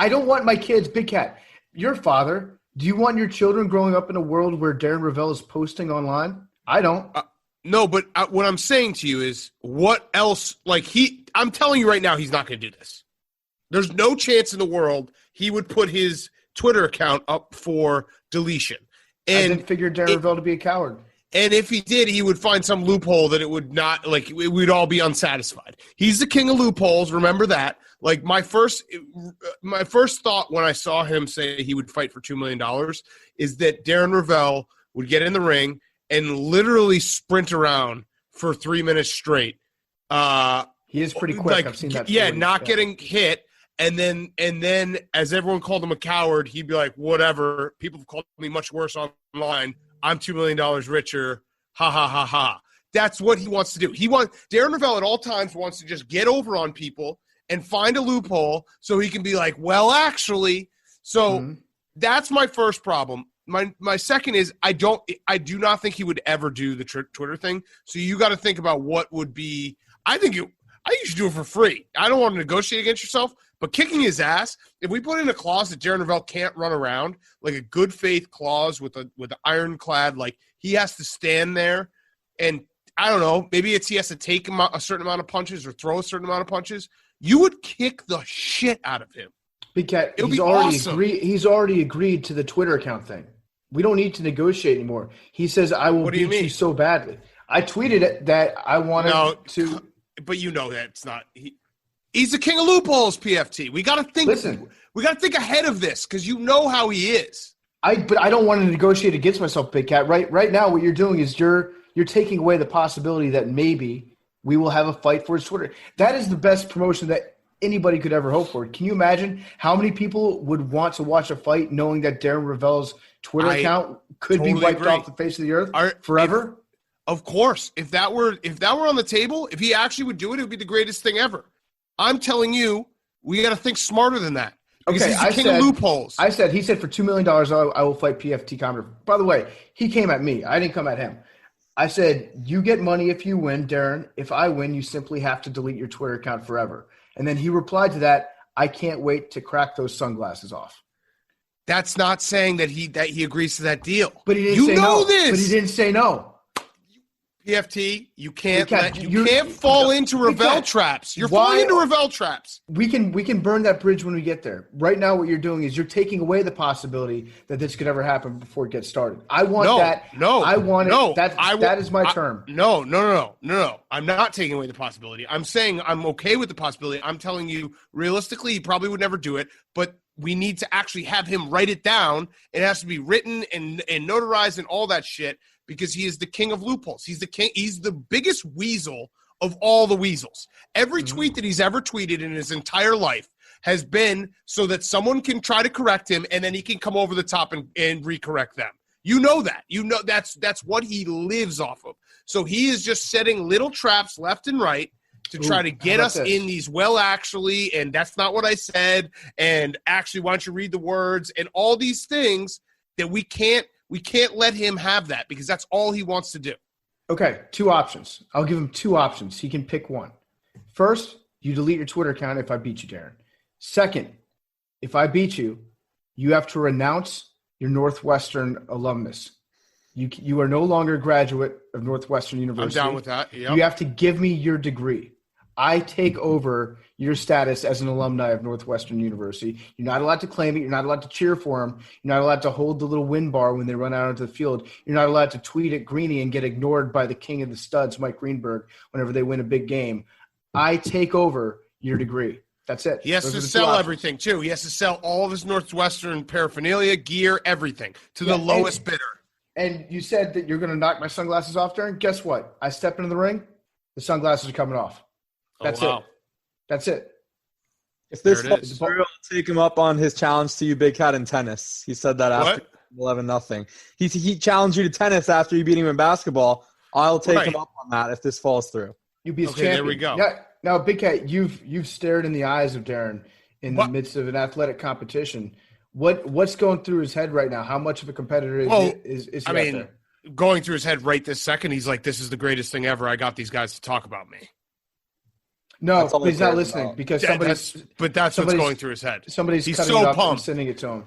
don't want my kids, Big Cat, your father, do you want your children growing up in a world where Darren Rovell is posting online? I don't. No, but what I'm saying to you is what else, I'm telling you right now, he's not going to do this. There's no chance in the world he would put his Twitter account up for deletion. And I didn't figure Darren Rovell to be a coward. And if he did, he would find some loophole that it would not, we'd all be unsatisfied. He's the king of loopholes. Remember that. Like my first thought when I saw him say he would fight for $2 million is that Darren Rovell would get in the ring and literally sprint around for 3 minutes straight. He is pretty quick. I've seen that. Yeah, getting hit. And then as everyone called him a coward, he'd be like, whatever. People have called me much worse online. I'm $2 million richer. Ha, ha, ha, ha. That's what he wants to do. Darren Rovell at all times wants to just get over on people and find a loophole so he can be like, well, actually. So that's my first problem. My second is I do not think he would ever do the Twitter thing. So you got to think about what would be – I think you should do it for free. I don't want to negotiate against yourself, but kicking his ass, if we put in a clause that Darren Rovell can't run around, like a good faith clause with an ironclad, like he has to stand there and I don't know, maybe he has to take a certain amount of punches or throw a certain amount of punches, you would kick the shit out of him. Big Cat, he's already agreed to the Twitter account thing. We don't need to negotiate anymore. He says, I will beat you so badly. I tweeted it that I wanted to – but you know that it's not he's the king of loopholes, PFT. We got to think. Listen, we got to think ahead of this because you know how he is. But I don't want to negotiate against myself, Big Cat. Right now, what you're doing is you're taking away the possibility that maybe we will have a fight for his Twitter. That is the best promotion that anybody could ever hope for. Can you imagine how many people would want to watch a fight knowing that Darren Rovell's Twitter account could be wiped off the face of the earth forever? Of course. If that were on the table, if he actually would do it, it would be the greatest thing ever. I'm telling you, we got to think smarter than that. Because he's the king of loopholes. He said for $2 million, I will fight PFT Commoner. By the way, he came at me. I didn't come at him. I said, you get money if you win, Darren. If I win, you simply have to delete your Twitter account forever. And then he replied to that, I can't wait to crack those sunglasses off. That's not saying that he agrees to that deal. But he didn't say no. But he didn't say no. PFT, you can't fall into Rovell traps. You're falling into Rovell traps. We can burn that bridge when we get there. Right now, what you're doing is you're taking away the possibility that this could ever happen before it gets started. I want that. No, I want no, it. That is my term. No. I'm not taking away the possibility. I'm saying I'm okay with the possibility. I'm telling you, realistically, he probably would never do it, but we need to actually have him write it down. It has to be written and notarized and all that shit. Because he is the king of loopholes. He's the king. He's the biggest weasel of all the weasels. Every tweet that he's ever tweeted in his entire life has been so that someone can try to correct him, and then he can come over the top and recorrect them. You know that. You know that's what he lives off of. So he is just setting little traps left and right to try to get us in these, well, actually, and that's not what I said, and actually, why don't you read the words, and all these things that we can't let him have that, because that's all he wants to do. Okay, 2 options. I'll give him 2 options. He can pick one. First, you delete your Twitter account if I beat you, Darren. Second, if I beat you, you have to renounce your Northwestern alumnus. You are no longer a graduate of Northwestern University. I'm down with that. Yep. You have to give me your degree. I take over your status as an alumni of Northwestern University. You're not allowed to claim it. You're not allowed to cheer for them. You're not allowed to hold the little win bar when they run out onto the field. You're not allowed to tweet at Greeny and get ignored by the king of the studs, Mike Greenberg, whenever they win a big game. I take over your degree. That's it. He has to sell everything, too. He has to sell all of his Northwestern paraphernalia, gear, everything to the lowest bidder. And you said that you're going to knock my sunglasses off, Darren. Guess what? I step into the ring, the sunglasses are coming off. That's it. That's it. If this falls through, I'll take him up on his challenge to you, Big Cat, in tennis. He said that after 11-0. He challenged you to tennis after you beat him in basketball. I'll take him up on that if this falls through. You be his champion. There we go. Yeah. Now, Big Cat, you've stared in the eyes of Darren in the midst of an athletic competition. What's going through his head right now? How much of a competitor is he out there? Going through his head right this second, he's like, this is the greatest thing ever. I got these guys to talk about me. No, he's not listening because that's what's going through his head. He's so it up pumped. And sending it to him.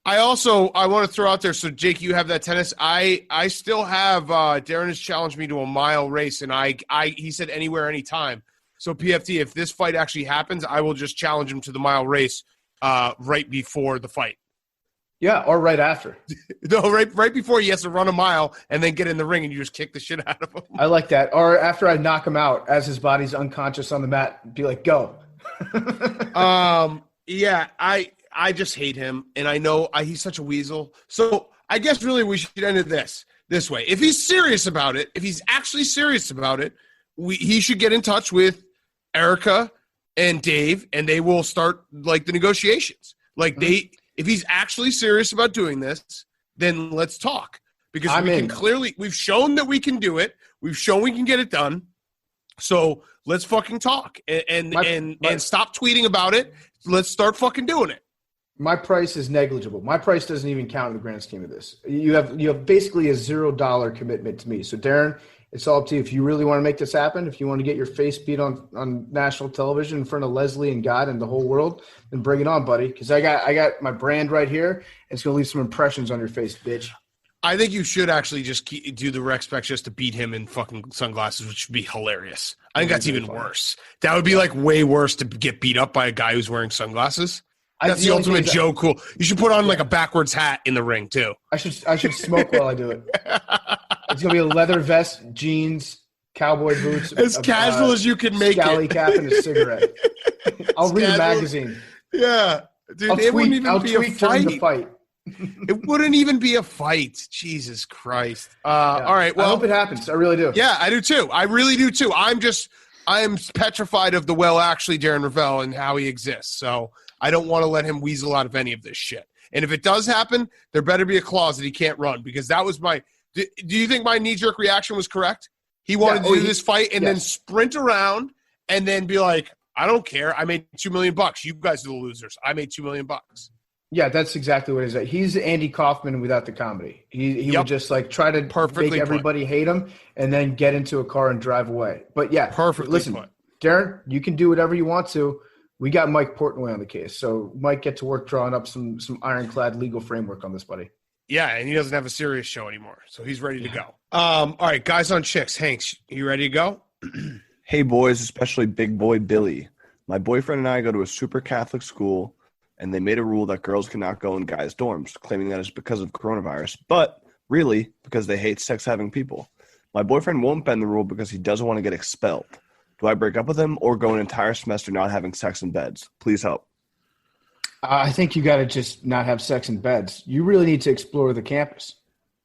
I want to throw out there. So Jake, you have that tennis. I still have Darren has challenged me to a mile race, and he said anywhere, anytime. So PFT, if this fight actually happens, I will just challenge him to the mile race right before the fight. Yeah, or right after. No, right before he has to run a mile and then get in the ring and you just kick the shit out of him. I like that. Or after I knock him out as his body's unconscious on the mat, be like, go. Yeah, I just hate him, and I know he's such a weasel. So I guess really we should end it this way. If he's serious about it, if he's actually serious about it, he should get in touch with Erica and Dave, and they will start like the negotiations. Like if he's actually serious about doing this, then let's talk, because we've shown that we can do it. We've shown we can get it done. So let's fucking talk and stop tweeting about it. Let's start fucking doing it. My price is negligible. My price doesn't even count in the grand scheme of this. You have basically a $0 commitment to me. So Darren, it's all up to you. If you really want to make this happen, if you want to get your face beat on national television in front of Leslie and God and the whole world, then bring it on, buddy. Because I got my brand right here. It's going to leave some impressions on your face, bitch. I think you should actually just do the rec specs just to beat him in fucking sunglasses, which would be hilarious. I think that's even worse. That would be like way worse to get beat up by a guy who's wearing sunglasses. That's the ultimate Joe Cool. You should put on like a backwards hat in the ring too. I should smoke while I do it. It's gonna be a leather vest, jeans, cowboy boots, as casual as you can make scally it. Cap and a cigarette. I'll read a magazine. Yeah, dude, it wouldn't even be a fight. It wouldn't even be a fight. Jesus Christ. All right. Well, I hope it happens. I really do. Yeah, I do too. I really do too. I am petrified of the actually Darren Rovell and how he exists. So I don't want to let him weasel out of any of this shit. And if it does happen, there better be a clause that he can't run, because that was my – do you think my knee-jerk reaction was correct? He wanted to do this fight and then sprint around and then be like, I don't care. I made $2 million. You guys are the losers. I made $2 million. Yeah, that's exactly what it is. He's Andy Kaufman without the comedy. He would just like try to make everybody hate him and then get into a car and drive away. But yeah, listen, Darren, you can do whatever you want to. We got Mike Portnoy on the case, so Mike get to work drawing up some ironclad legal framework on this, buddy. Yeah, and he doesn't have a serious show anymore, so he's ready to go. All right, guys on chicks. Hanks, you ready to go? Hey, boys, especially big boy Billy. My boyfriend and I go to a super Catholic school, and they made a rule that girls cannot go in guys' dorms, claiming that it's because of coronavirus, but really because they hate sex-having people. My boyfriend won't bend the rule because he doesn't want to get expelled. Do I break up with him or go an entire semester not having sex in beds? Please help. I think you got to just not have sex in beds. You really need to explore the campus.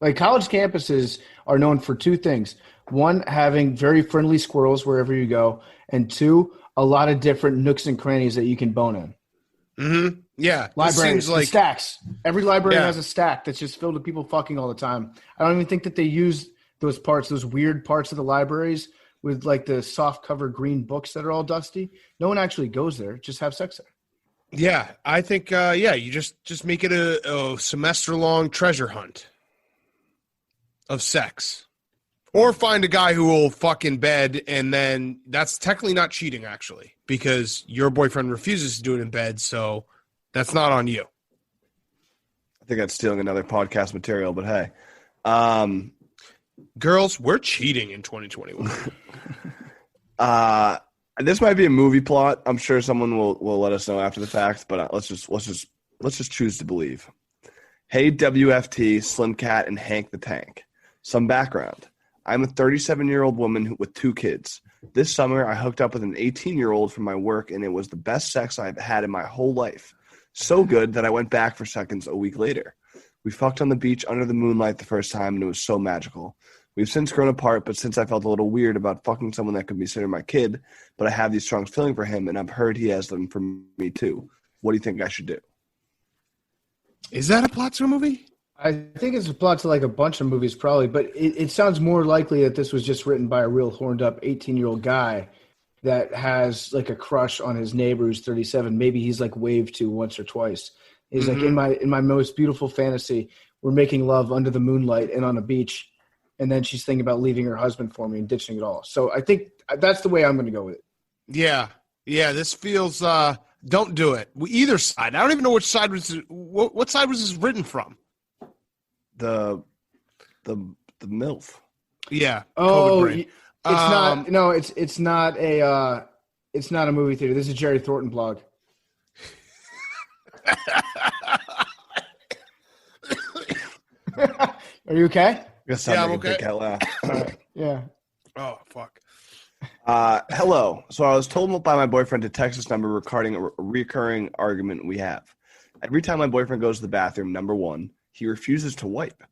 Like college campuses are known for two things. One, having very friendly squirrels wherever you go. And two, a lot of different nooks and crannies that you can bone in. Mm-hmm. Yeah. Libraries, like stacks. Every library has a stack that's just filled with people fucking all the time. I don't even think that they use those parts, those weird parts of the libraries with like the soft cover green books that are all dusty. No one actually goes there. Just have sex there. Yeah. I think, you just make it a semester-long treasure hunt of sex. Or find a guy who will fuck in bed, and then that's technically not cheating, actually, because your boyfriend refuses to do it in bed, so that's not on you. I think that's stealing another podcast material, but hey. Girls, we're cheating in 2021. This might be a movie plot. I'm sure someone will let us know after the fact, but let's just choose to believe. Hey, WFT, Slim Cat, and Hank the Tank. Some background. I'm a 37-year-old woman with 2 kids. This summer, I hooked up with an 18-year-old from my work, and it was the best sex I've had in my whole life. So good that I went back for seconds a week later. We fucked on the beach under the moonlight the first time, and it was so magical. We've since grown apart, but since I felt a little weird about fucking someone that could be considered my kid, but I have these strong feelings for him, and I've heard he has them for me too. What do you think I should do? Is that a plot to a movie? I think it's a plot to like a bunch of movies probably, but it sounds more likely that this was just written by a real horned up 18-year-old guy that has like a crush on his neighbor who's 37. Maybe he's like waved to once or twice. He's like, in my most beautiful fantasy, we're making love under the moonlight and on a beach. And then she's thinking about leaving her husband for me and ditching it all. So I think that's the way I'm going to go with it. Yeah. Yeah. This feels, don't do it. Either side. I don't even know which side what side was this written from? The MILF. Yeah. Oh, it's not. No, it's not a movie theater. This is a Jerry Thornton blog. Are you okay? Yeah, I'm okay. Yeah. Oh, fuck. Hello. So I was told by my boyfriend to text this number regarding a recurring argument we have. Every time my boyfriend goes to the bathroom, number one, he refuses to wipe.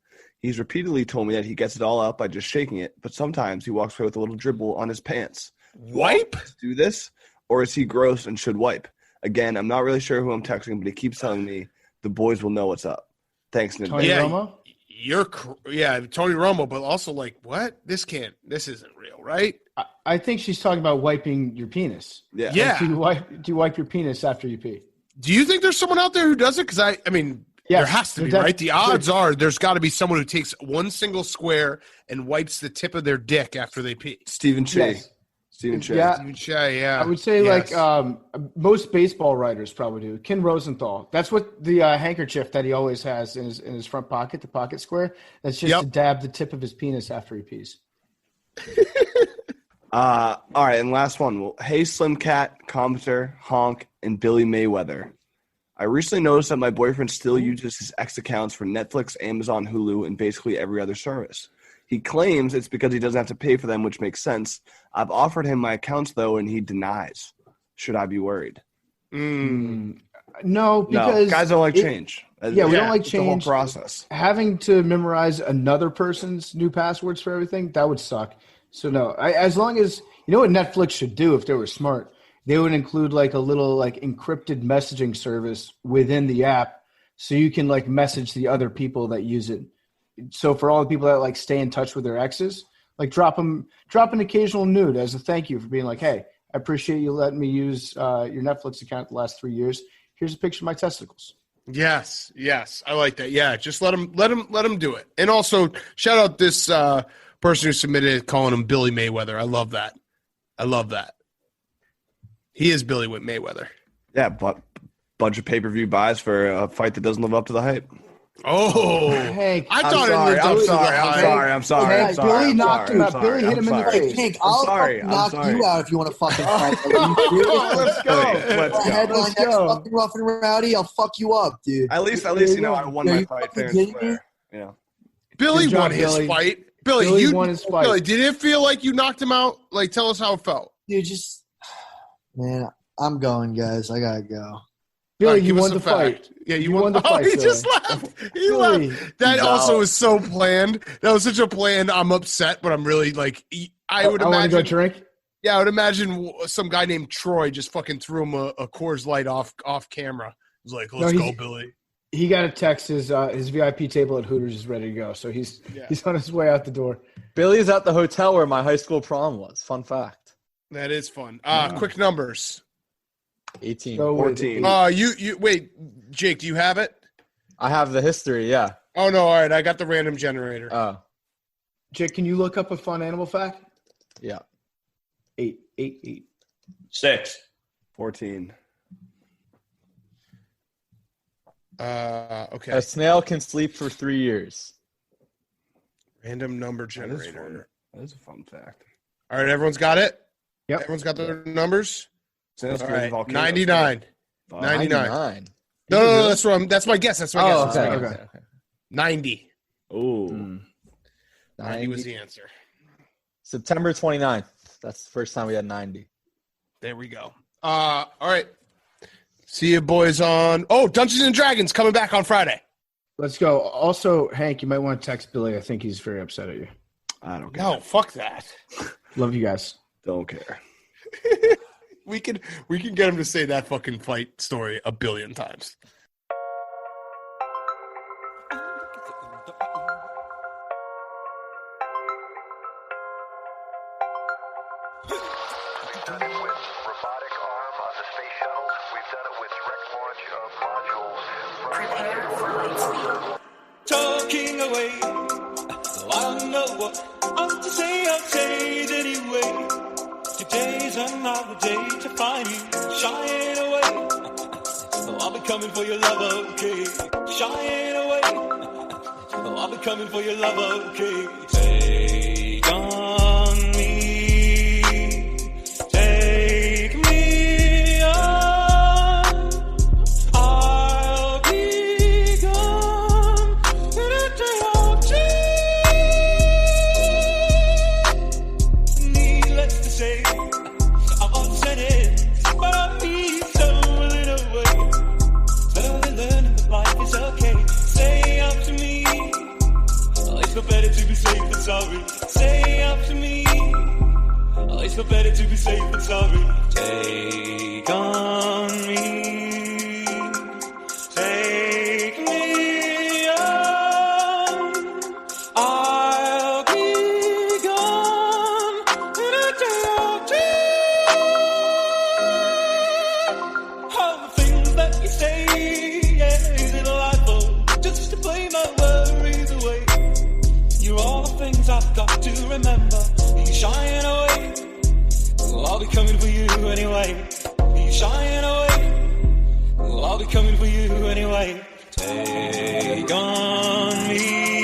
He's repeatedly told me that he gets it all out by just shaking it, but sometimes he walks away with a little dribble on his pants. Wipe? Do this? Or is he gross and should wipe? Again, I'm not really sure who I'm texting, but he keeps telling me the boys will know what's up. Thanks, Nick. Tony Romo? Tony Romo, but also like, what? This isn't real, right? I think she's talking about wiping your penis. Yeah. Yeah. Like, do you wipe your penis after you pee? Do you think there's someone out there who does it? Because I mean, yes, there has to be, right? The odds are there's got to be someone who takes one single square and wipes the tip of their dick after they pee. Stephen Che. Yes. Stephen Che. Yeah. Stephen Che, yeah. I would say like most baseball writers probably do. Ken Rosenthal. That's what the handkerchief that he always has in his front pocket, the pocket square. That's just to dab the tip of his penis after he pees. All right, and last one. Well, hey, Slim Cat, Commenter, Honk, and Billy Mayweather. I recently noticed that my boyfriend still uses his ex accounts for Netflix, Amazon, Hulu, and basically every other service. He claims it's because he doesn't have to pay for them, which makes sense. I've offered him my accounts, though, and he denies. Should I be worried? No, because guys don't like change. We don't like change. The whole process. Having to memorize another person's new passwords for everything, that would suck. So no, as long as you know what Netflix should do if they were smart, they would include like a little like encrypted messaging service within the app, so you can like message the other people that use it. So for all the people that like stay in touch with their exes, like drop an occasional nude as a thank you for being like, hey, I appreciate you letting me use your Netflix account the last 3 years. Here's a picture of my testicles. Yes, I like that. Yeah, just let him do it. And also shout out this person who submitted calling him Billy Mayweather. I love that. He is Billy with Mayweather. Yeah, but bunch of pay-per-view buys for a fight that doesn't live up to the hype. Oh, Hank, I thought it lived up to the hype. I'm sorry. Billy knocked him out. Billy hit him in the face. Hank, I'll knock you out if you want to fucking fight. Let's go. Headline next fucking Rough and Rowdy, I'll fuck you up, dude. At least you know I won my fight fair and square. Yeah. Billy won his fight. Billy won his fight. Billy, did it feel like you knocked him out? Like, tell us how it felt. Dude, man, I'm going, guys. I gotta go. Billy, you won the fight. Yeah, you won the fight. Oh, he just left. He left. That also was so planned. That was such a plan. I'm upset, but I'm really like, I would imagine. I want to go drink? Yeah, I would imagine some guy named Troy just fucking threw him a Coors Light off camera. He was like, let's go, Billy. He got a text. His VIP table at Hooters is ready to go. So he's on his way out the door. Billy's at the hotel where my high school prom was. Fun fact. That is fun. Quick numbers. 18. 14. You wait, Jake, do you have it? I have the history, yeah. Oh, no, all right. I got the random generator. Oh. Jake, can you look up a fun animal fact? Yeah. 8. 6. 14. Okay. A snail can sleep for 3 years. Random number generator. That is a fun fact. All right, everyone's got it? Yep. Everyone's got their numbers? All right, volcanoes. 99. 99. No, that's my guess. That's my guess. Okay. 90. Ooh. 90 was the answer. September 29th. That's the first time we had 90. There we go. All right. See you boys on Dungeons and Dragons coming back on Friday. Let's go. Also, Hank, you might want to text Billy. I think he's very upset at you. I don't care. No, fuck that. Love you guys. Don't care. We can get him to say that fucking fight story a billion times. We've done it with robotic arm on the space shuttle. We've done it with direct launch of modules. Prepare for light speed. Talking away. I don't know what I'm to say. I'll say it anyway. Today's another day to find you shying away. Oh, I'll be coming for your love, okay? Shying away. Oh, I'll be coming for your love, okay? Take on me. Take me on. I'll be gone in a day or two. Needless to say, I'm upset, but I need some little way. Slowly learning that life is okay. Say up to me. It's no better to be safe than sorry. Say up to me. It's no better to be safe than sorry. Take on me. Take me on. I'll be gone in a day or two. All the things that you say, is it delightful just to play my worries away? You're all the things I've got to remember. You shying away. Oh, I'll be coming for you anyway. You shying away. Oh, I'll be coming for you anyway. Take on me.